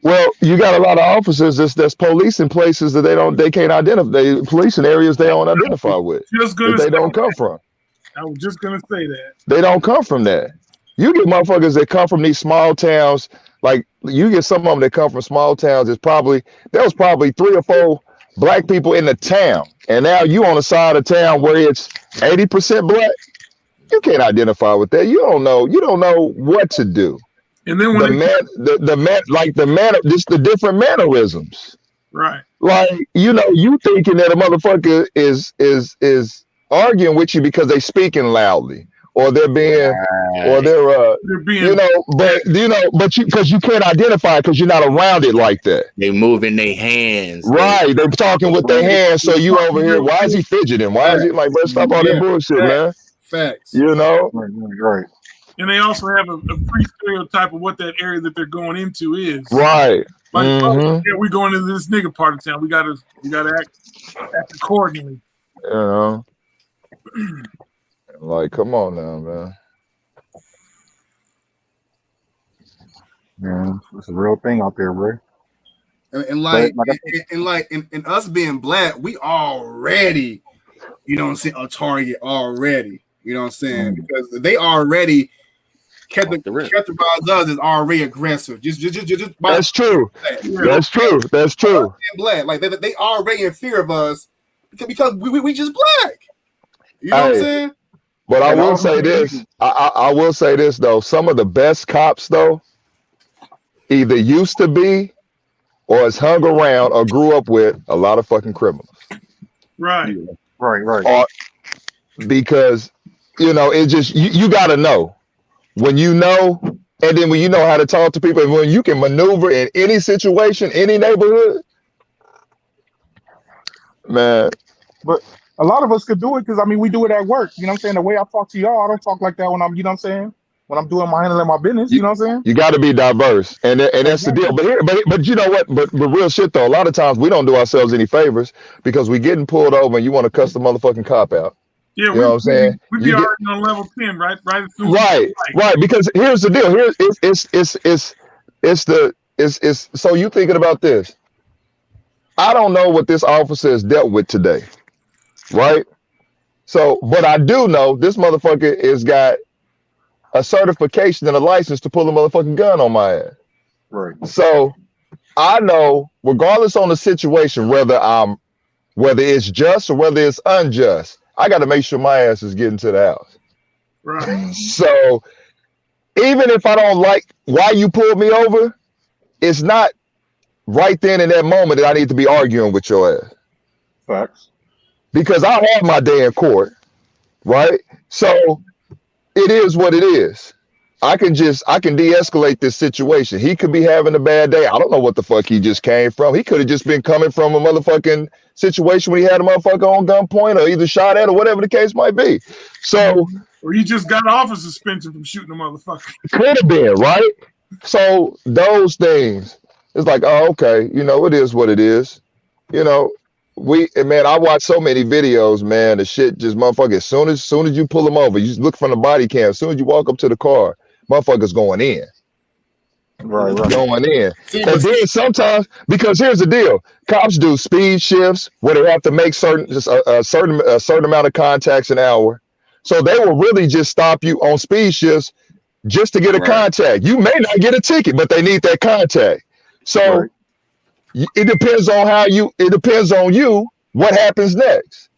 Well, you got a lot of officers that's police in places that they can't identify. They police in areas they don't identify with. They don't come from. I was just gonna say that. They don't come from that. You get motherfuckers that come from these small towns, like you get some of them that come from small towns. There was probably 3 or 4 black people in the town, and now you on the side of town where it's 80% black. You can't identify with that. You don't know what to do. And then when just the different mannerisms. Right. Like, you know, you thinking that a motherfucker is arguing with you because they speaking loudly, or they're being, or They're being, you know, but because you can't identify because you're not around it like that. They moving their hands. Right, they're talking with their hands. So you over here, why is he fidgeting? Why is he like, bro, stop all that bullshit, man? Facts. You know, Right. and they also have a pre-stereotype of what that area that they're going into is. right. Like, Mhm. yeah, we going into this nigga part of town. We gotta act accordingly. You know, like, come on now, man. Yeah, it's a real thing out there, bro. And us being black, we already, you know what I'm saying, a target already. You know what I'm saying? Because they already characterize us as already aggressive. Just That's true. That's true. That's true. Black, like they already in fear of us because we just black. You know what I'm saying? But I will say this. I will say this though. Some of the best cops though, either used to be, or has hung around, or grew up with a lot of fucking criminals. Right. Or because you know, it just you got to know when you know, and then when you know how to talk to people, and when you can maneuver in any situation, any neighborhood, man. But a lot of us could do it because I mean we do it at work. You know what I'm saying? The way I talk to y'all, I don't talk like that when I'm, you know what I'm saying? When I'm doing my handling my business, you know what I'm saying? You got to be diverse, and that's the deal. But you know what? But real shit though, a lot of times we don't do ourselves any favors because we getting pulled over, and you want to cuss the motherfucking cop out. Yeah, you know what I'm saying? We be already on level 10, right? Right. Right. Because here's the deal. Here's it's so you thinking about this. I don't know what this officer has dealt with today, right? So, but I do know this motherfucker has got a certification and a license to pull a motherfucking gun on my ass. Right. So I know, regardless on the situation, whether it's just or whether it's unjust, I got to make sure my ass is getting to the house. Right. So even if I don't like why you pulled me over, it's not right then in that moment that I need to be arguing with your ass. Facts. Because I have my day in court, right? So it is what it is. I can de-escalate this situation. He could be having a bad day. I don't know what the fuck he just came from. He could have just been coming from a motherfucking situation where he had a motherfucker on gunpoint or either shot at or whatever the case might be. So, or he just got off a suspension from shooting a motherfucker. Could have been, right? So those things, it's like, oh, okay, you know, it is what it is. You know, I watch so many videos, man. The shit just motherfucker. As soon as you pull them over, you just look from the body cam. As soon as you walk up to the car, motherfuckers going in. Right. Going in. And then sometimes, because here's the deal, cops do speed shifts where they have to make a certain amount of contacts an hour. So they will really just stop you on speed shifts just to get a contact. You may not get a ticket, but they need that contact. So it depends on you what happens next.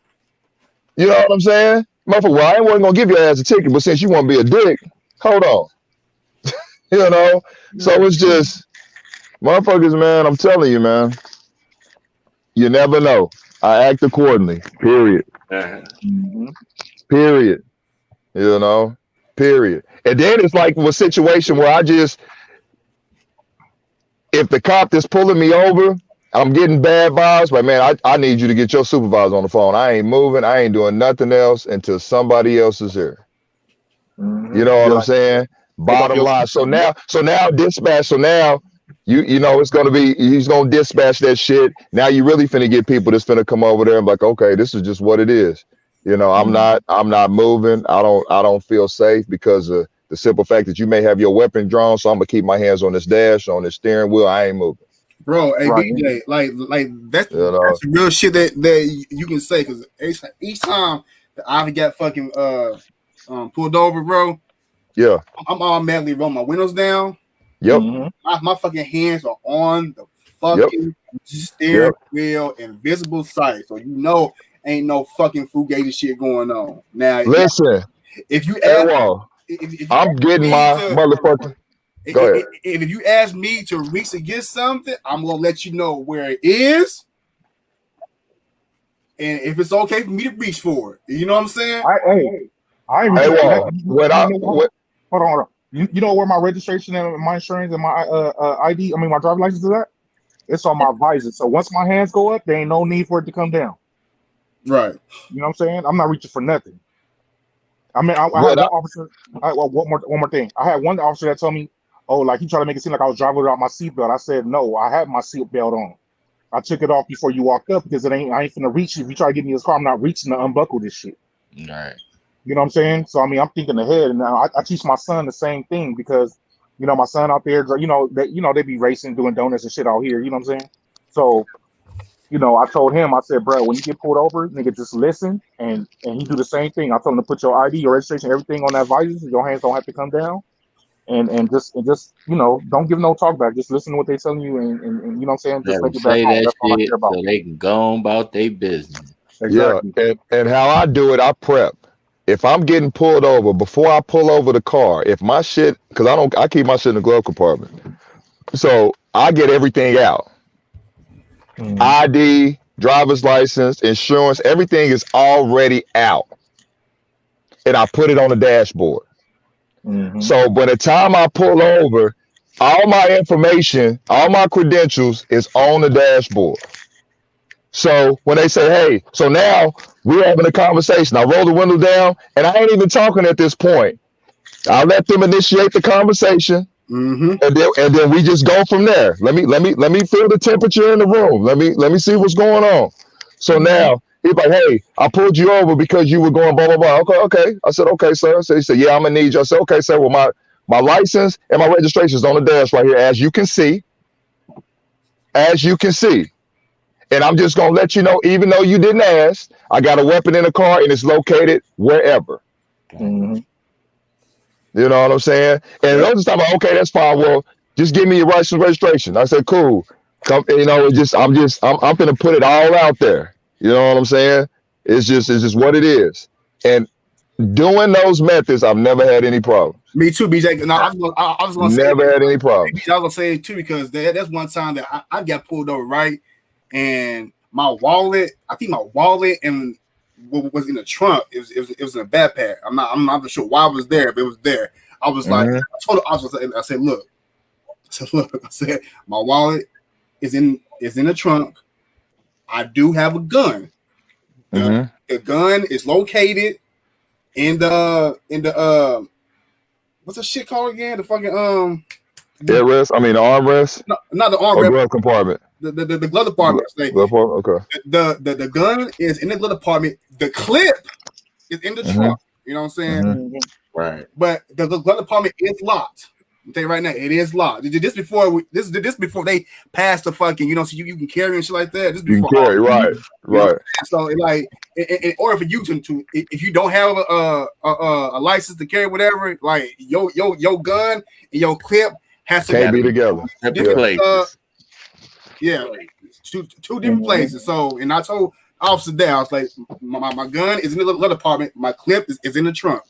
You know what I'm saying? Motherfucker, well, I wasn't gonna give your ass a ticket, but since you want to be a dick, hold on. You know, so it's just motherfuckers, man. I'm telling you, man. You never know. I act accordingly. Period. Period. You know. Period. And then it's like a situation where if the cop that's pulling me over, I'm getting bad vibes, but man, I need you to get your supervisor on the phone. I ain't moving. I ain't doing nothing else until somebody else is here. You know what I'm saying? Bottom line. So now dispatch. So now you know it's gonna be, he's gonna dispatch that shit. Now you really finna get people that's finna come over there and be like, okay, this is just what it is. You know, I'm not moving. I don't feel safe because of the simple fact that you may have your weapon drawn. So I'm gonna keep my hands on this dash, on this steering wheel. I ain't moving. Bro, hey BJ, like that's real shit that you can say, because each time that I got fucking pulled over, bro. Yeah, I'm automatically rolling my windows down. Yep. My fucking hands are on the fucking steering wheel, invisible sight, so you know ain't no fucking fugazi shit going on. Now, listen, if you ask, I'm getting my motherfucker. Go ahead. If you ask me to reach against something, I'm gonna let you know where it is, and if it's okay for me to reach for it. You know what I'm saying? I ain't Hey, reaching for well, nothing. when I Hold on. You know where my registration and my insurance and my ID, I mean my driver's license is at? It's on my visor. So once my hands go up, there ain't no need for it to come down. Right. You know what I'm saying? I'm not reaching for nothing. I mean, I had when one officer. One more thing. I had one officer that told me, "Oh, like he tried to make it seem like I was driving without my seatbelt." I said, "No, I had my seatbelt on. I took it off before you walked up because I ain't finna reach you. If you try to get me in this car, I'm not reaching to unbuckle this shit." Right. You know what I'm saying? So I mean, I'm thinking ahead, and now I teach my son the same thing because you know my son out there, they be racing, doing donuts and shit out here. You know what I'm saying? So you know, I told him, I said, bro, when you get pulled over, nigga, just listen, and he do the same thing. I told him to put your ID, your registration, everything on that visor, so your hands don't have to come down, and just you know, don't give no talk back. Just listen to what they telling you, and you know what I'm saying. Just Let make them it back say home. that That's all I shit care about. so they can go on about their business. Exactly. Yeah, and how I do it, I prep. If I'm getting pulled over, before I pull over the car, if my shit, because I keep my shit in the glove compartment, so I get everything out. ID, driver's license, insurance, everything is already out, and I put it on the dashboard. So by the time I pull over, all my information, all my credentials is on the dashboard. So when they say, hey, so now we're having a conversation, I roll the window down and I ain't even talking at this point. I let them initiate the conversation, and then we just go from there. Let me feel the temperature in the room. Let me see what's going on. So now he's like, hey, I pulled you over because you were going blah blah blah. Okay. I said, okay, sir. So he said, yeah, I'm gonna need you. I said, okay, sir. Well, my license and my registration is on the dash right here, as you can see. And I'm just gonna let you know, even though you didn't ask, I got a weapon in the car and it's located wherever. You know what I'm saying? And those time, okay, that's fine. Well, just give me your license registration. I said, cool. Come, you know, I'm gonna put it all out there. You know what I'm saying? It's just what it is. And doing those methods, I've never had any problems. Me too, BJ. No, I was gonna say never had any problems. I was gonna say it too because that's one time that I got pulled over, right? And my wallet, I think my wallet and what was in the trunk, it was in a backpack. I'm not sure why it was there, but it was there. I was like, I said, look, I said, my wallet is in the trunk. I do have a gun. The gun is located in the what's the shit called again? The fucking armrest. I mean, the armrest. No, not the armrest. Glove compartment. The glove department. Okay. The gun is in the glove department. The clip is in the trunk. You know what I'm saying? Right. But the glove department is locked. I'm telling you right now, it is locked. This before they passed the fucking, you know, so you can carry and shit like that. This before you can carry, right. So like, in order for you to if you don't have a license to carry whatever, like your gun and your clip has to be together. Two different places. So, and I told Officer there, I was like, my gun is in the glove department. My clip is in the trunk.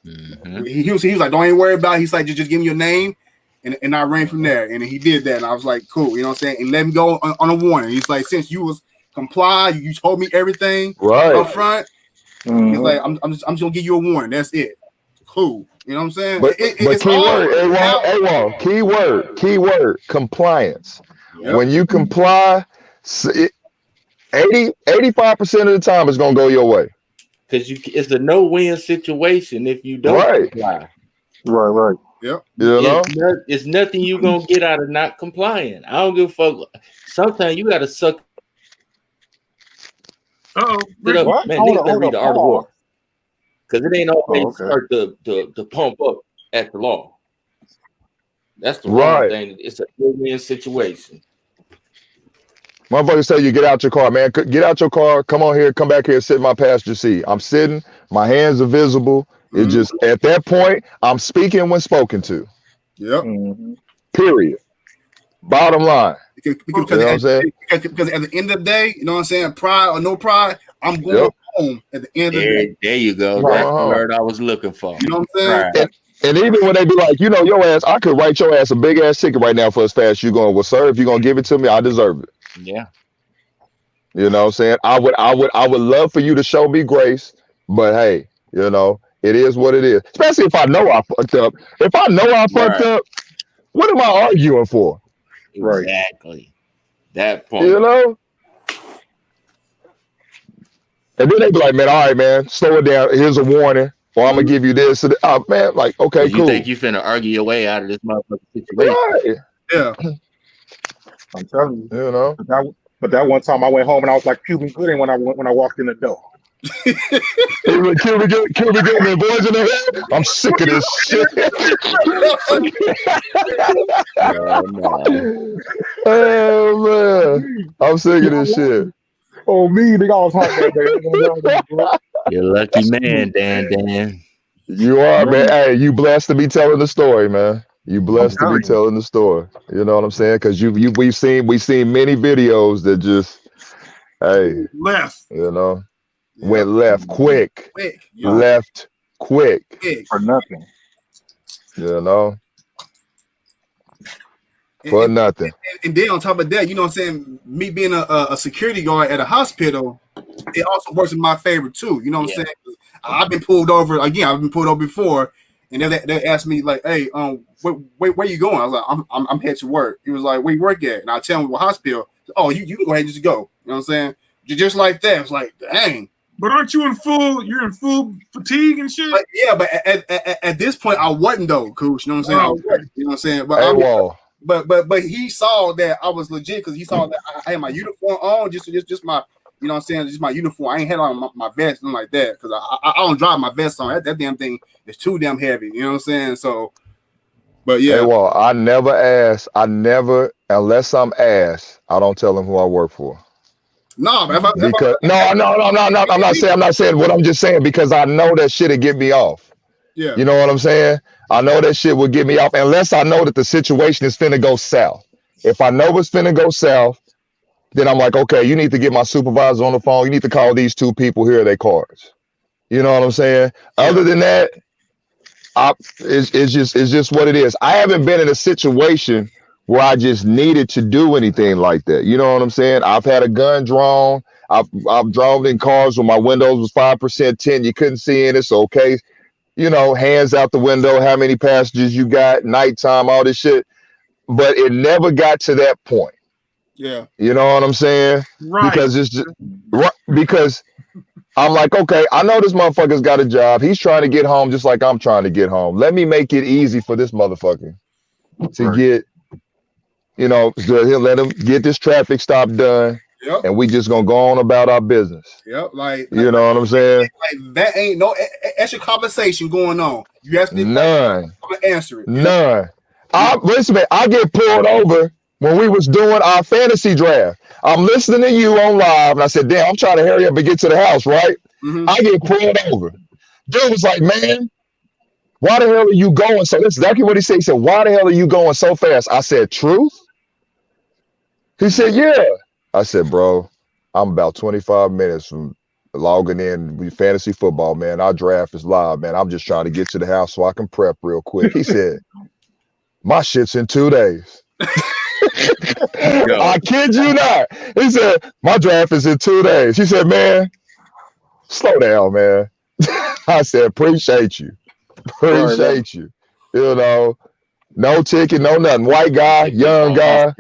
He was like, don't even worry about it. He's like, just give me your name, and I ran from there. And he did that, and I was like, cool, you know what I'm saying? And let him go on a warning. He's like, since you was comply, you told me everything up front. He's like, I'm just gonna give you a warning. That's it. Cool. You know what I'm saying? But keyword, compliance. Yep. When you comply, 85% of the time it's gonna go your way. Because it's a no-win situation if you don't comply. Right. Yep. You know? It's nothing you gonna get out of not complying. I don't give a fuck. Sometimes you gotta suck. Man, niggas better read the Art of War. Because it ain't always start to pump up at the law. That's the wrong thing. It's a no-win situation. Motherfuckers tell you, get out your car, man. Get out your car. Come on here. Come back here. Sit in my passenger seat. I'm sitting. My hands are visible. It's just at that point, I'm speaking when spoken to. Yep. Period. Bottom line. Because at the end of the day, you know what I'm saying? Pride or no pride, I'm going home at the end of the day. There you go. That's the word I was looking for. You know what I'm saying? And even when they be like, you know, your ass, I could write your ass a big ass ticket right now for as fast as you going. Well, sir, if you're gonna give it to me, I deserve it. Yeah. You know what I'm saying? I would love for you to show me grace, but hey, you know, It is what it is. Especially if I know I fucked up. If I know I fucked up, what am I arguing for? Exactly. That point. You know? And then they be like, man, all right, man, slow it down. Here's a warning. Or I'm gonna give you this. Oh, man, like, okay, you cool. think you finna argue your way out of this motherfucking situation? Right. Yeah. I'm telling you. You know. But that one time I went home and I was like Cuban Gooding when I walked in the door. Cuban Gooding, boys in the head. I'm sick of this shit. Oh man, I'm sick of this shit. Oh me, nigga, I was hot that day. You're a lucky man, Dan. You are, man. Hey, you blessed to be telling the story, man. You blessed to be telling the story. You know what I'm saying? Because we've seen many videos that just, hey, left. You know, went left quick. Yeah. Left quick for nothing. You know. For nothing. And then on top of that, you know what I'm saying? Me being a security guard at a hospital, it also works in my favor too. You know what I'm saying? I've been pulled over again. I've been pulled over before, and they asked me like, "Hey, where you going?" I was like, "I'm headed to work." He was like, "Where you work at?" And I tell him what hospital. Oh, you can go ahead and just go. You know what I'm saying? Just like that. It's like, dang. But aren't you in full? You're in full fatigue and shit. But yeah, but at this point, I wasn't though, Coach. You know what I'm saying? Oh, okay. You know what I'm saying? But hey, But he saw that I was legit because he saw that I had my uniform on, just my, you know what I'm saying, just my uniform. I ain't had on my vest, nothing like that, because I don't drive my vest on. That damn thing is too damn heavy. You know what I'm saying? So, but yeah. Hey, well, I never, unless I'm asked, I don't tell them who I work for. No, but no, I'm not saying what I'm just saying because I know that shit'll get me off. Yeah. You know what I'm saying? I know that shit will get me off unless I know that the situation is finna go south. If I know it's finna go south, then I'm like, okay, you need to get my supervisor on the phone. You need to call these two people. Here are their cards. You know what I'm saying? Yeah. Other than that, it's just what it is. I haven't been in a situation where I just needed to do anything like that. You know what I'm saying? I've had a gun drawn. I've drawn in cars where my windows was 5% tint. You couldn't see in it. So okay. You know, hands out the window, how many passengers you got, nighttime, all this shit. But it never got to that point. Yeah. You know what I'm saying? Right. Because it's just because I'm like, okay, I know this motherfucker's got a job. He's trying to get home just like I'm trying to get home. Let me make it easy for this motherfucker to get, you know, let him get this traffic stop done. Yep. And we just gonna go on about our business. Yep, you know what I'm saying? Like that ain't no extra conversation going on. You ask me none. I'm gonna answer it. None. Listen, man, I get pulled over when we was doing our fantasy draft. I'm listening to you on live, and I said, "Damn, I'm trying to hurry up and get to the house." Right? I get pulled over. Dude was like, "Man, why the hell are you going?" So that's exactly what he said. He said, "Why the hell are you going so fast?" I said, "Truth." He said, "Yeah." I said, "Bro, I'm about 25 minutes from logging in with fantasy football, man. Our draft is live, man. I'm just trying to get to the house so I can prep real quick." He said, "My shit's in 2 days." I kid you not. He said, "My draft is in 2 days." He said, "Man, slow down, man." I said, "Appreciate you. Appreciate you. You know, no ticket, no nothing. White guy, young guy."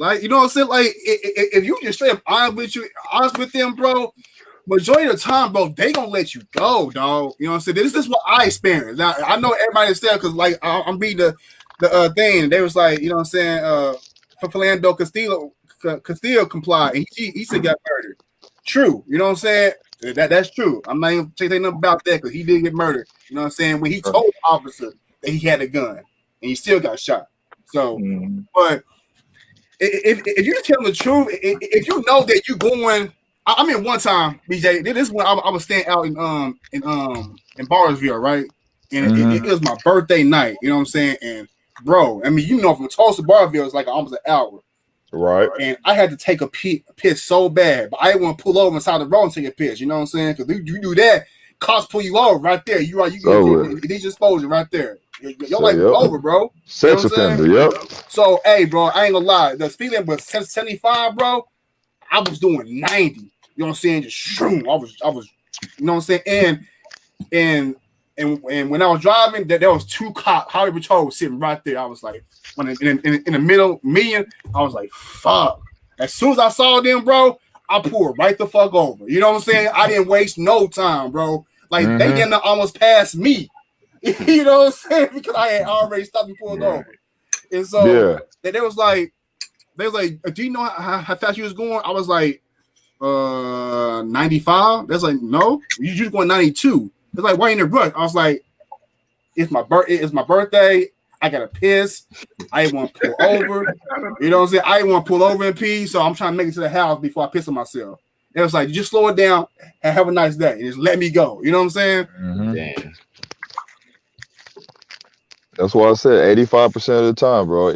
Like, you know what I'm saying? Like, if you just straight up honest with them, bro, majority of the time, bro, they gonna let you go, dog. You know what I'm saying? This is what I experienced. Now, I know everybody said because, like, I'm reading the thing, and they was like, you know what I'm saying? Philando Castillo complied, and he said got murdered. True, you know what I'm saying? That's true. I'm not even saying nothing about that because he did get murdered. You know what I'm saying? When he told the officer that he had a gun, and he still got shot. So, but if you're telling the truth, if you know that you're going, I mean, one time, BJ, this is when I was staying out in Barnesville, right? And it was my birthday night, you know what I'm saying? And bro, I mean, you know, from Tulsa to Barnesville, it's like almost an hour, right? And I had to take a piss so bad, but I didn't want to pull over inside the road and take a piss, you know what I'm saying? Because you do that, cops pull you over right there. You get exposure right there. You're like over, bro. Sex offender, yep. So, hey, bro, I ain't gonna lie. The speed limit was 75, bro. I was doing 90. You know what I'm saying? Just shroom. I was, you know what I'm saying? And And when I was driving, there was 2 cops, highway patrol sitting right there. I was like, when in the middle median, I was like, fuck. As soon as I saw them, bro, I pulled right the fuck over. You know what I'm saying? I didn't waste no time, bro. Like they didn't almost pass me. You know what I'm saying? Because I had already stopped and pulled over. And so they was like, do you know how fast you was going? I was like, 95. That's like, no, you just going 92. It's like, why in the rush? I was like, it's my birthday. I gotta piss. I didn't want to pull over. You know what I'm saying? I didn't want to pull over and pee, so I'm trying to make it to the house before I piss on myself. It was like, just slow it down and have a nice day. And just let me go. You know what I'm saying? Damn. That's why I said 85% of the time, bro.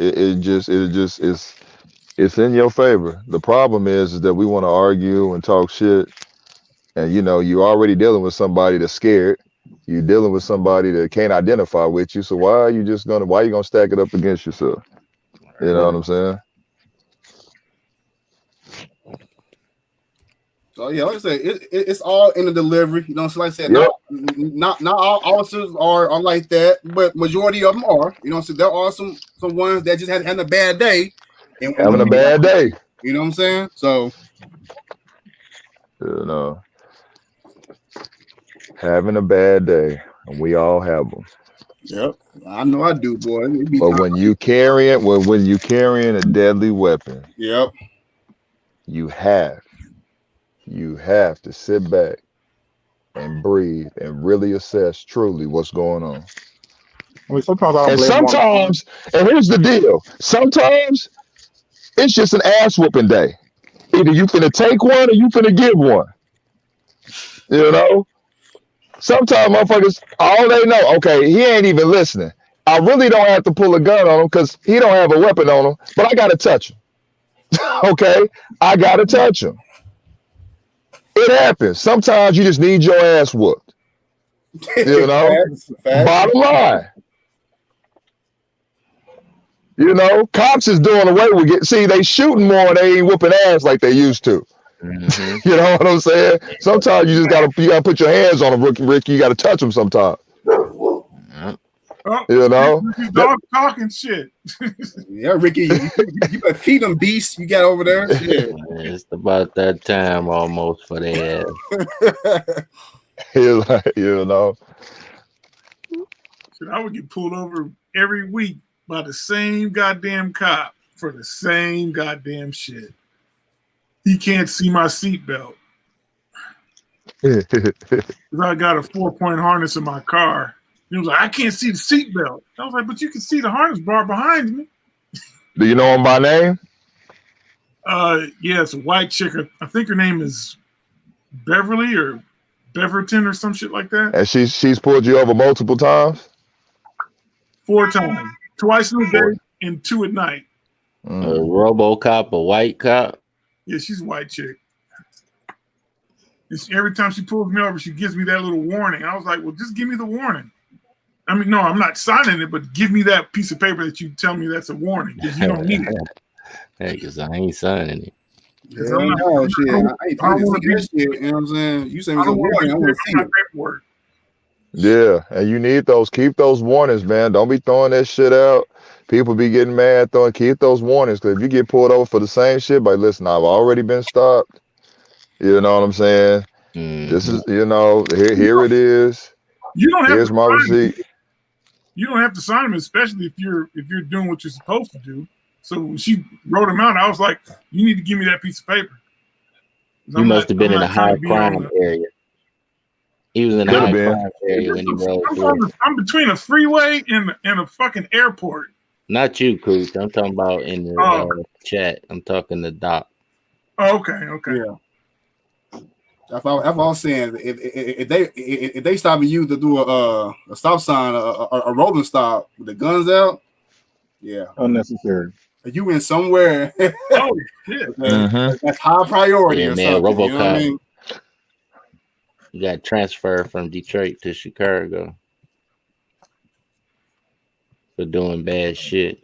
It's in your favor. The problem is that we want to argue and talk shit, and you're already dealing with somebody that's scared. You're dealing with somebody that can't identify with you. So why are you gonna stack it up against yourself? You know what I'm saying? So yeah, like I said, it's all in the delivery. You know, so like I said, not all officers are like that, but majority of them are. You know, so there are some ones that just had a bad day. And having a bad day. You know what I'm saying? So having a bad day, and we all have them. Yep, I know I do, boy. But when you carrying a deadly weapon, yep, you have to sit back and breathe and really assess truly what's going on. I mean, sometimes I don't and here's the deal. Sometimes it's just an ass whooping day. Either you finna take one or you finna give one. You know? Sometimes motherfuckers, all they know, okay, he ain't even listening. I really don't have to pull a gun on him because he don't have a weapon on him, but I gotta touch him. Okay? I gotta touch him. It happens. Sometimes you just need your ass whooped. You know? Bottom line. Cops is doing away with it. See, they shooting more and they ain't whooping ass like they used to. You know what I'm saying? Sometimes you just gotta put your hands on them, Ricky. You gotta touch them sometimes. Dog talking shit. Yeah, Ricky, you better feed them beasts you got over there. Yeah. It's about that time almost for their ass. I would get pulled over every week by the same goddamn cop for the same goddamn shit. He can't see my seatbelt. I got a 4-point harness in my car. He was like, I can't see the seatbelt. I was like, but you can see the harness bar behind me. Do you know him by name? Yeah, it's a white chick. I think her name is Beverly or Beverton or some shit like that. And she's pulled you over multiple times? 4 times. Twice in the day and 2 at night. A RoboCop, a white cop? Yeah, she's a white chick. Every time she pulls me over, she gives me that little warning. I was like, well, just give me the warning. I mean, no, I'm not signing it, but give me that piece of paper that you tell me that's a warning because you don't need it. Hey, because I ain't signing it. Yeah, I didn't see that shit. You know what I'm saying? You say it's a warning. I want to see it. Yeah, and you need those. Keep those warnings, man. Don't be throwing that shit out. People be getting mad. Keep those warnings because if you get pulled over for the same shit, but listen, I've already been stopped. You know what I'm saying? This is, here it is. You don't have Here's my receipt. You don't have to sign them, especially if you're doing what you're supposed to do. So when she wrote them out, I was like, you need to give me that piece of paper. You must have been in a high crime area. He was in a high crime area when he wrote. I'm between a freeway and a fucking airport. Not you, Cooch. I'm talking about in the chat. I'm talking to Doc. Oh, okay. Yeah. That's all I'm saying. If they stopping you to do a stop sign, a rolling stop with the guns out, yeah, unnecessary. You went somewhere. Oh shit! That's high priority. Yeah, or man. something, RoboCop. you know what I mean? You got transferred from Detroit to Chicago for doing bad shit.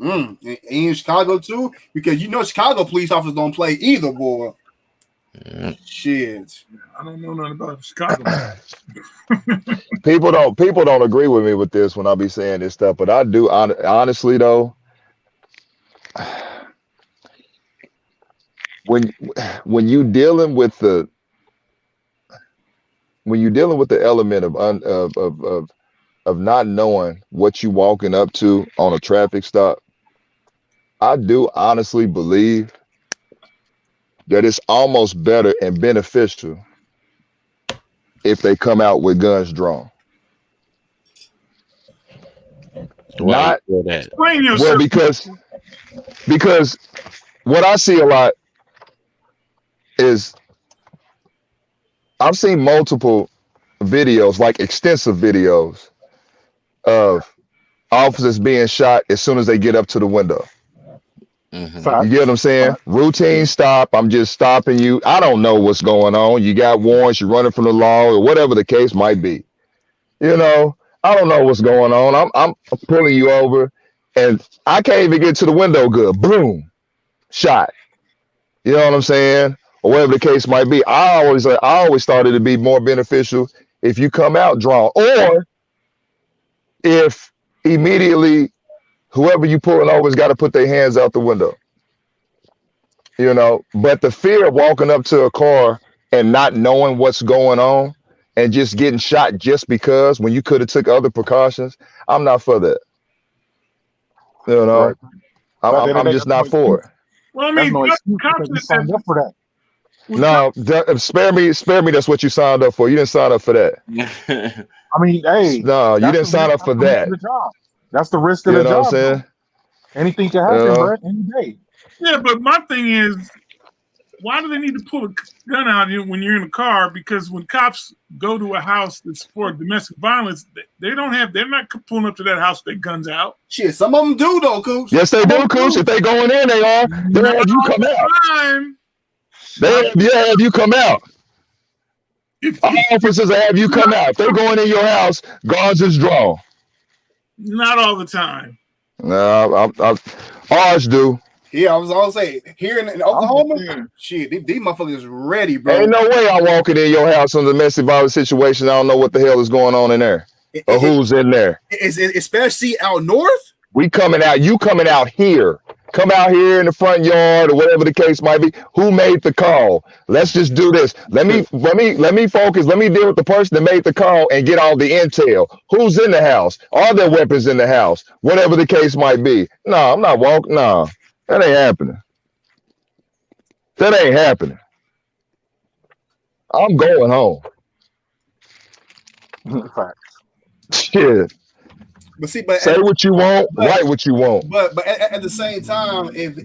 And in Chicago too, because Chicago police officers don't play either, boy. Shit. I don't know nothing about Chicago. People don't agree with me with this when I be saying this stuff, but I do honestly though. When you dealing with the element of not knowing what you walking up to on a traffic stop, I do honestly believe that it's almost better and beneficial if they come out with guns drawn. Why Not you feel that? Explain yourself. well because what I see a lot is I've seen multiple videos, like extensive videos of officers being shot as soon as they get up to the window. Mhm. You get what I'm saying? Routine stop. I'm just stopping you. I don't know what's going on. You got warrants, you're running from the law, or whatever the case might be. You know, I don't know what's going on. I'm pulling you over and I can't even get to the window good. Boom, shot. You know what I'm saying? Or whatever the case might be. I always thought it'd be more beneficial if you come out drawn, or if immediately whoever you pulling over has got to put their hands out the window. You know, but the fear of walking up to a car and not knowing what's going on and just getting shot just because when you could have took other precautions, I'm not for that. You know, Right. But then I'm they just got not for it. Well, I That's mean, no excuse cops because you that signed up for that. No, spare me. That's what you signed up for. You didn't sign up for that. I mean, hey, No, you that's didn't the sign risk- up for that's the risk that. of the job. That's the risk of You the know what I'm job. saying? Though. Anything can You happen, know? bro. Any day. Yeah, but my thing is, why do they need to pull a gun out when you're in a car? Because when cops go to a house that's for domestic violence, they're not pulling up to that house with their guns out. Shit, some of them do though, Coach. Yes, they do, Coach. If they going in, they are. They have you come out. Time. They have you come out. All officers have you come out. If they're going in your house, guards is drawn. Not all the time. No, ours do. Yeah, I was all say here in Oklahoma, shit, these motherfuckers ready, bro. Ain't no way I'm walking in your house on a domestic violence situation. I don't know what the hell is going on in there or who's in there. Especially out north. We coming out. You coming out here. Come out here in the front yard or whatever the case might be. Who made the call? Let's just do this. Let me focus. Let me deal with the person that made the call and get all the intel. Who's in the house? Are there weapons in the house? Whatever the case might be. No, I'm not walking. No, that ain't happening. That ain't happening. I'm going home. Shit. But see, say what you want, write what you want. But at the same time, if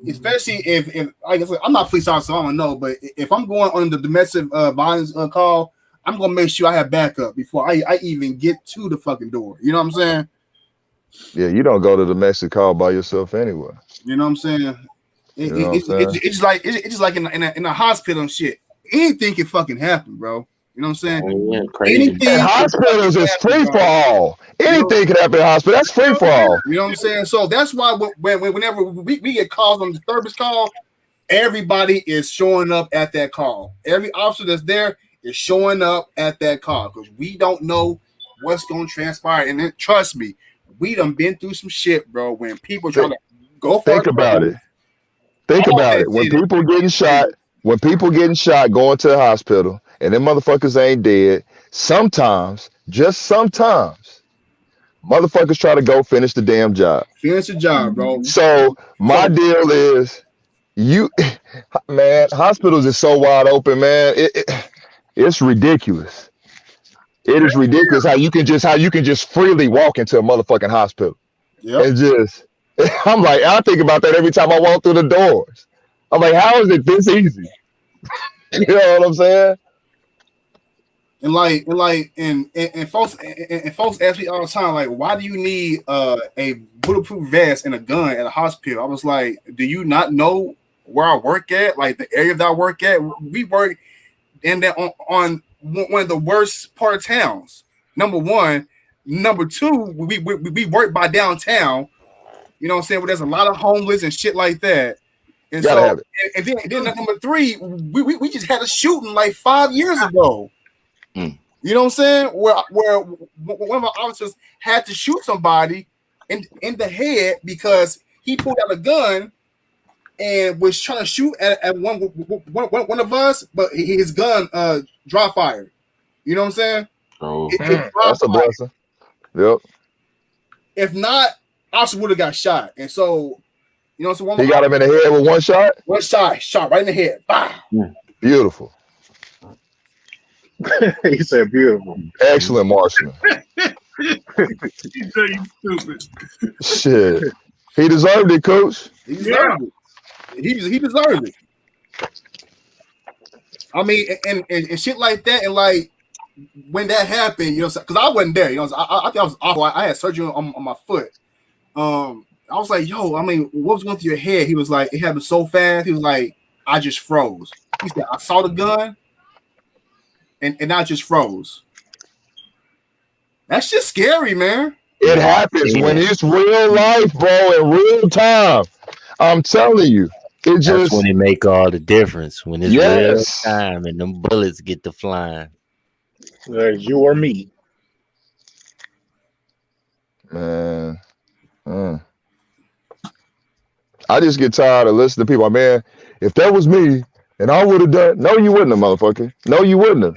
especially if like I said, I'm not a police officer, so I don't know. But if I'm going on the domestic violence call, I'm gonna make sure I have backup before I even get to the fucking door. You know what I'm saying? Yeah, you don't go to the domestic call by yourself anyway. You know what I'm saying? It's just like in a hospital and shit. Anything can fucking happen, bro. You know what I'm saying? Yeah, crazy. And hospitals is free for all. Anything can happen in hospital. That's free for all. You know what I'm saying? So that's why whenever we get calls on the disturbance call, everybody is showing up at that call. Every officer that's there is showing up at that call because we don't know what's going to transpire. And then, trust me, we done been through some shit, bro. When people try to go for Think about it. Think about it. When people getting shot, going to the hospital, and them motherfuckers ain't dead, sometimes, just sometimes, motherfuckers try to go finish the damn job. Finish the job, bro. So my deal is, man, hospitals is so wide open, man. It's ridiculous. It is ridiculous how you can just freely walk into a motherfucking hospital. Yeah. And just, I'm like, I think about that every time I walk through the doors. I'm like, how is it this easy? You know what I'm saying? And folks ask me all the time, like, why do you need a bulletproof vest and a gun at a hospital? I was like, do you not know where I work at? Like the area that I work at, we work in that on one of the worst part of towns. Number one, number two, we work by downtown. You know what I'm saying? Where there's a lot of homeless and shit like that. And Gotta so, have it. and then number 3, we just had a shooting like 5 years ago. Mm. You know what I'm saying? Where one of our officers had to shoot somebody in the head because he pulled out a gun and was trying to shoot at one of us, but his gun dry fired. You know what I'm saying? Oh, That's a blessing. Yep. If not, officer would have got shot. And so, you know, so He got him in the head with one shot. One shot right in the head. Wow. Beautiful. He said beautiful. Excellent marksman. You stupid. Shit. He deserved it, coach. He deserved it. He deserved it. I mean, and shit like that, and like when that happened, you know, because I wasn't there, you know, I think I was awful. I had surgery on my foot. I was like, yo, I mean, what was going through your head? He was like, it happened so fast. He was like, I just froze. He said, I saw the gun, and I just froze. That's just scary, man. It happens when it's real life, bro, in real time. I'm telling you. It just That's when it make all the difference. When it's Yes. real time and them bullets get to flying. You or me. Man. I just get tired of listening to people. Man, if that was me and I would have done, no, you wouldn't have, motherfucker. No, you wouldn't have.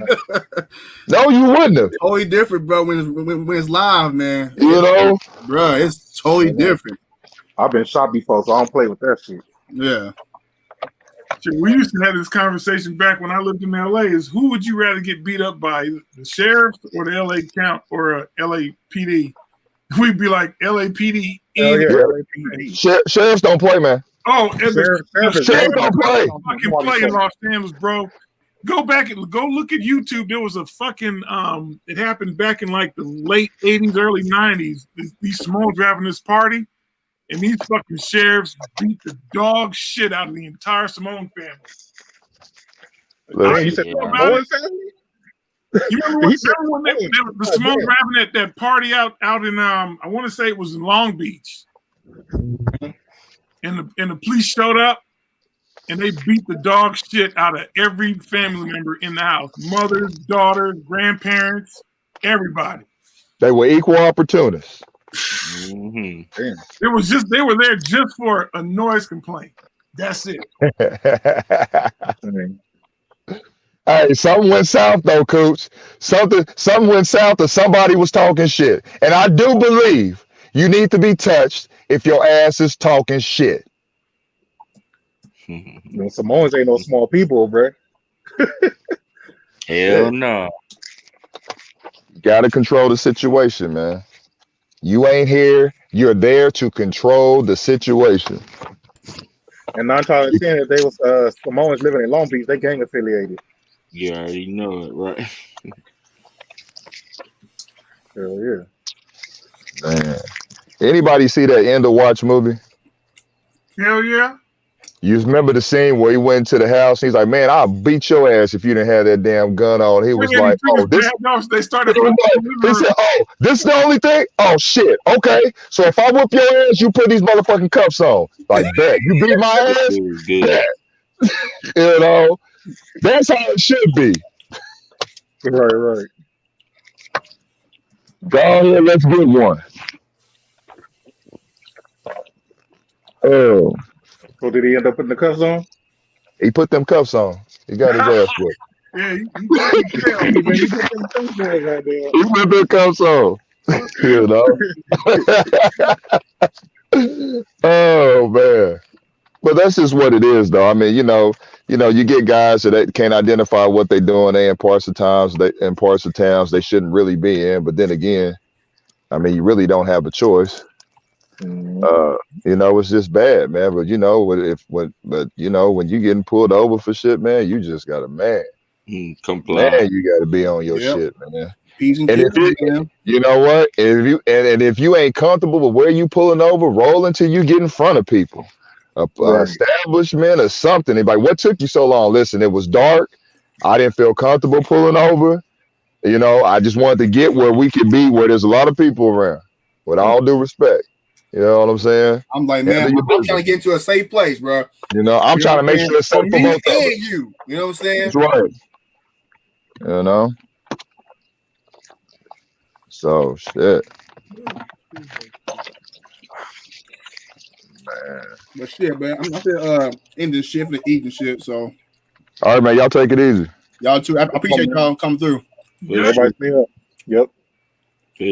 No, you wouldn't have. Totally different, bro. When it's live, man. You know, bro, it's totally different. I've been shot before, so I don't play with that shit. Yeah. Shit, we used to have this conversation back when I lived in LA. Is who would you rather get beat up by, the sheriff or the LA count or LAPD? We'd be like LAPD. Hell yeah, LAPD. Sheriffs don't play, man. Oh, and Sheriff don't play. fucking play in Los Angeles, bro. Go back and go look at YouTube. There was a fucking it happened back in like the late 80s, early 90s. These Simones were having this party, and these fucking sheriffs beat the dog shit out of the entire Simone family. You said You Samoan family? remember when the Simones were having that party out in I want to say it was in Long Beach, and the police showed up and they beat the dog shit out of every family member in the house, mothers, daughters, grandparents, everybody. They were equal opportunists. Mm-hmm. They were there just for a noise complaint. That's it. Hey, something went south though, Cooch. Something went south, or somebody was talking shit. And I do believe you need to be touched if your ass is talking shit. No, Samoans ain't no small people, bro. Hell no. You gotta control the situation, man. You ain't here. You're there to control the situation. And 9 times out of 10, if they was Samoans living in Long Beach, they gang affiliated. You already know it, right? Hell yeah. Man. Anybody see that End of Watch movie? Hell yeah. You remember the scene where he went to the house and he's like, man, I'll beat your ass if you didn't have that damn gun on. He was like, oh, this. They started. He said, oh, this is the only thing? Oh, shit. Okay. So if I whoop your ass, you put these motherfucking cuffs on. Like, bet. You beat my ass? Bet. You know, that's how it should be. Right. Go ahead, let's get one. Oh. So did he end up putting the cuffs on? He put them cuffs on. He got his ass whipped. Yeah, He put them cuffs on. You know? Oh man. But that's just what it is though. I mean, you know, you get guys that can't identify what they're doing. They in parts of towns they shouldn't really be in. But then again, I mean, you really don't have a choice. You know, it's just bad, man. But you know, when you getting pulled over for shit, man, you just gotta comply. Man, you gotta be on your shit, man. And if you know what, if you ain't comfortable with where you pulling over, roll until you get in front of people, establishment or something. They're like, what took you so long? Listen, it was dark. I didn't feel comfortable pulling over. You know, I just wanted to get where we could be, where there's a lot of people around. With all due respect. You know what I'm saying? I'm like, man, I'm trying to get into a safe place, bro. You know, I'm trying to make sure it's safe for both of us. You know what I'm saying? That's right. You know. So shit. Man. But shit, man, I'm not gonna end this shit and eat and shit. So, all right, man, y'all take it easy. Y'all too. I appreciate y'all coming through. Yeah, everybody stay up. Yep.